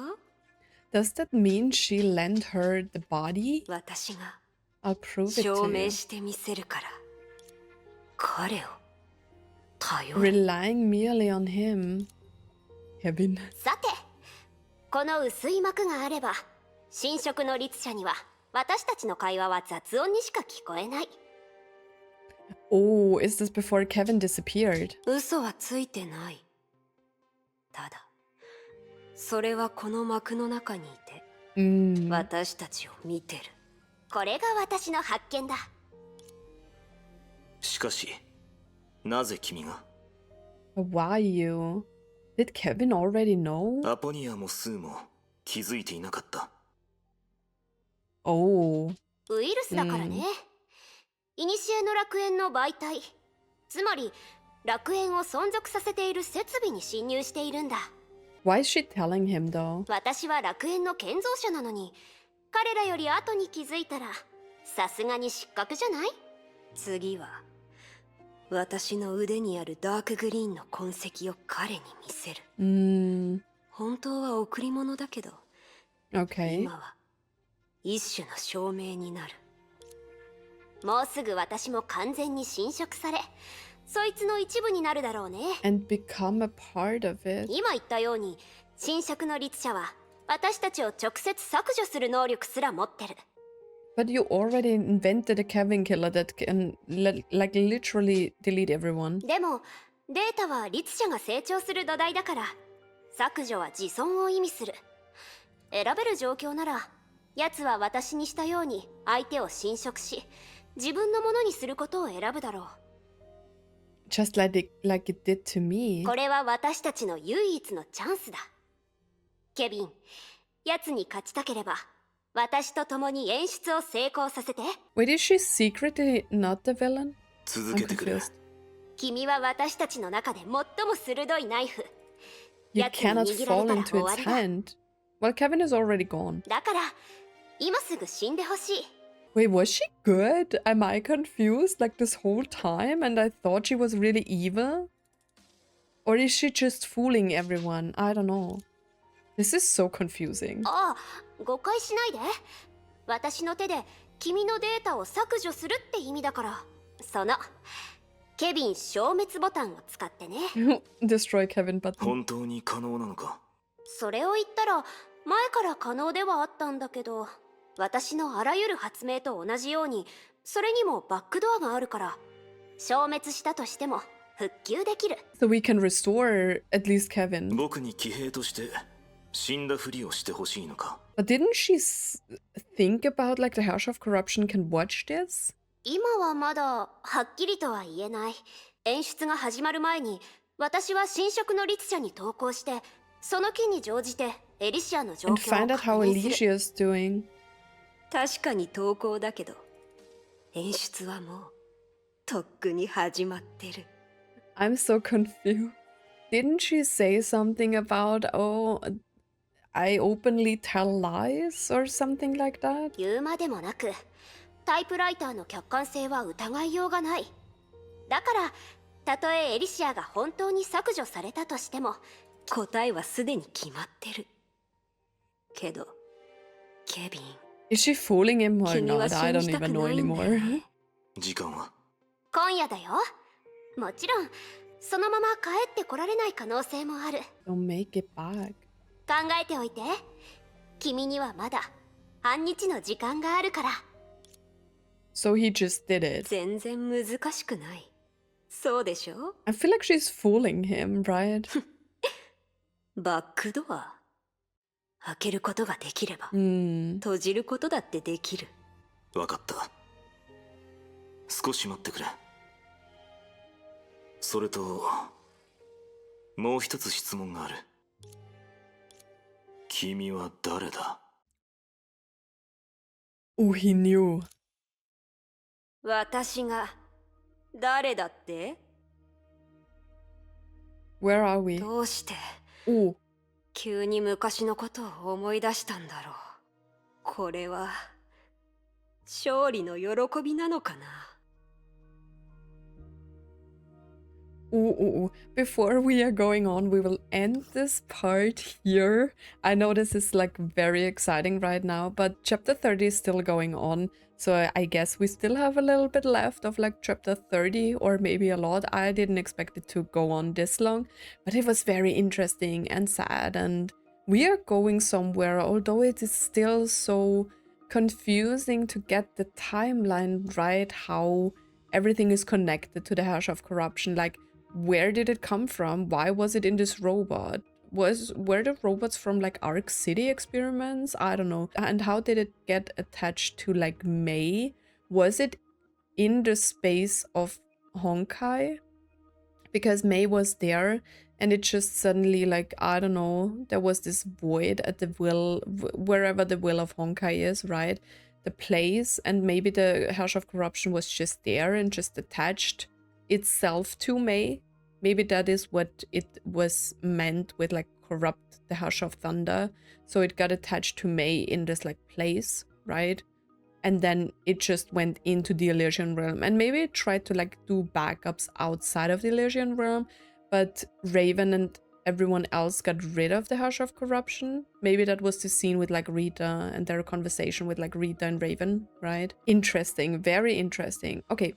Does that mean she lent her the body? 私が I'll prove it 証 to 明 you. してみせるから。彼を頼る。 Relying merely on him. Kevin. さて、この薄い膜があれば、新職の律者には私たちの会話は雑音にしか聞こえない。Oh, is this before Kevin disappeared? 嘘はついてない。ただ、それはこの膜の中にいて、私たちを見てる。これが私の発見だ。しかし、なぜ君が？ Why you? Did Kevin already know? アポニアもスーも気づいていなかった。Oh. ウイルスだからね。古の楽園の媒体。つまり、楽園を存続させている設備に侵入しているんだ。Why is she telling him though? 私は楽園の建造者なのに、彼らより後に気づいたら、さすがに失格じゃない？次は、私の腕にあるダークグリーンの痕跡を彼に見せる。本当は贈り物だけど、Okay. 今は一種の証明になる。もうすぐ私も完全に侵食され、そいつの一部になるだろうね。And become a part of it. 今言ったように、侵食の律者は私たちを直接削除する能力すら持ってる。But you already invented a Kevin killer that can like literally delete everyone. でもデータは律者が成長する土台だから、削除は自尊を意味する。選べる状況なら、奴は私にしたように相手を侵食し、自分のものにすることを選ぶだろう。Just like it did to me. これは私たちの唯一のチャンスだ。ケビン、奴に勝ちたければ、私と共に演出を成功させて。Wait, is she secretly not the villain? 続けてくれ。君は私たちの中で最も鋭いナイフ。 You 奴に cannot 握ら fall れたら into 終わ its りだ。 hand. Well, Kevin is already gone. だから、今すぐ死んでほしい。Wait, was she good? Am I confused like this whole time and I thought she was really evil? Or is she just fooling everyone? I don't know. This is so confusing. ああ、誤解しないで。私の手で君のデータを削除するって意味だから。そのケビン消滅ボタンを使ってね。Destroy Kevin button. 本当に可能なのか？それを言ったら前から可能ではあったんだけど、私のあらゆる発明と同じようにそれにもバックドアがあるから、消滅したとしても復旧できる。 So we can restore at least Kevin. 僕に騎兵として死んだふりをしてほしいのか？ But didn't she think about like the Herrscher of Corruption can watch this? 今はまだはっきりとは言えない。演出が始まる前に私は侵食の律者に投稿して、その機に乗じてエリシアの状況を And find out 確 how 認する。 Alicia's doing. 確かに投稿だけど、演出はもうとっくに始まってる。 I'm so confused. Didn't she say something about, oh, I openly tell lies or something like that? 言うまでもなく、タイプライターの客観性は疑いようがない。だからたとえエリシアが本当に削除されたとしても、答えはすでに決まってる。けどケビン、 Is she fooling him or 君は not? I 信 don't じたく even know ないんだよ anymore. ね。時間は？今夜だよ。もちろんそのまま帰ってこられない可能性もある。 Don't make it back. 考えておいて。君にはまだ半日の時間があるから。 So he just did it. 全然難しくない。そうでしょ？ I feel like she's fooling him, right? バックドア開けることができれば、Hmm. 閉じることだってできる。わかった。少し待ってくれ。それともう一つ質問がある。君は誰だ？ Oh, he knew. 私が誰だって？ Where are we? どうしてOh, 急に昔のことを思い出したんだろう。これは勝利の喜びなのかな。 oh. Before we are going on, we will end this part here. I know this is like very exciting right now, but chapter 30 is still going on. So I guess we still have a little bit left of like chapter 30 or maybe a lot. I didn't expect it to go on this long, but it was very interesting and sad. And we are going somewhere, although it is still so confusing to get the timeline right, how everything is connected to the Herrscher of Corruption. Like, where did it come from? Why was it in this robot? Were the robots from like Arc City experiments? I don't know. And how did it get attached to like Mei? Was it in the space of Honkai? Because Mei was there and it just suddenly like, I don't know, there was this void at the will, wherever the will of Honkai is, right? The place, and maybe the Herrscher of Corruption was just there and just attached itself to Mei. Maybe that is what it was meant with like corrupt the Herrscher of Thunder. So it got attached to May in this like place, right? And then it just went into the Elysian realm. And maybe it tried to like do backups outside of the Elysian realm, but Raven and everyone else got rid of the Herrscher of Corruption. Maybe that was the scene with like Rita and their conversation with like Rita and Raven, right? Interesting, very interesting. Okay,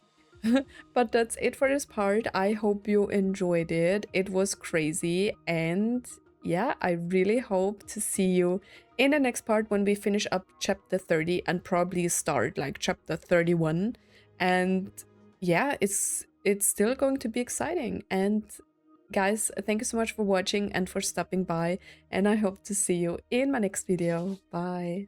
but that's it for this part. I hope you enjoyed it. It was crazy, and yeah, I really hope to see you in the next part when we finish up chapter 30 and probably start like chapter 31. And yeah, it's still going to be exciting. And guys, thank you so much for watching and for stopping by, and I hope to see you in my next video. Bye.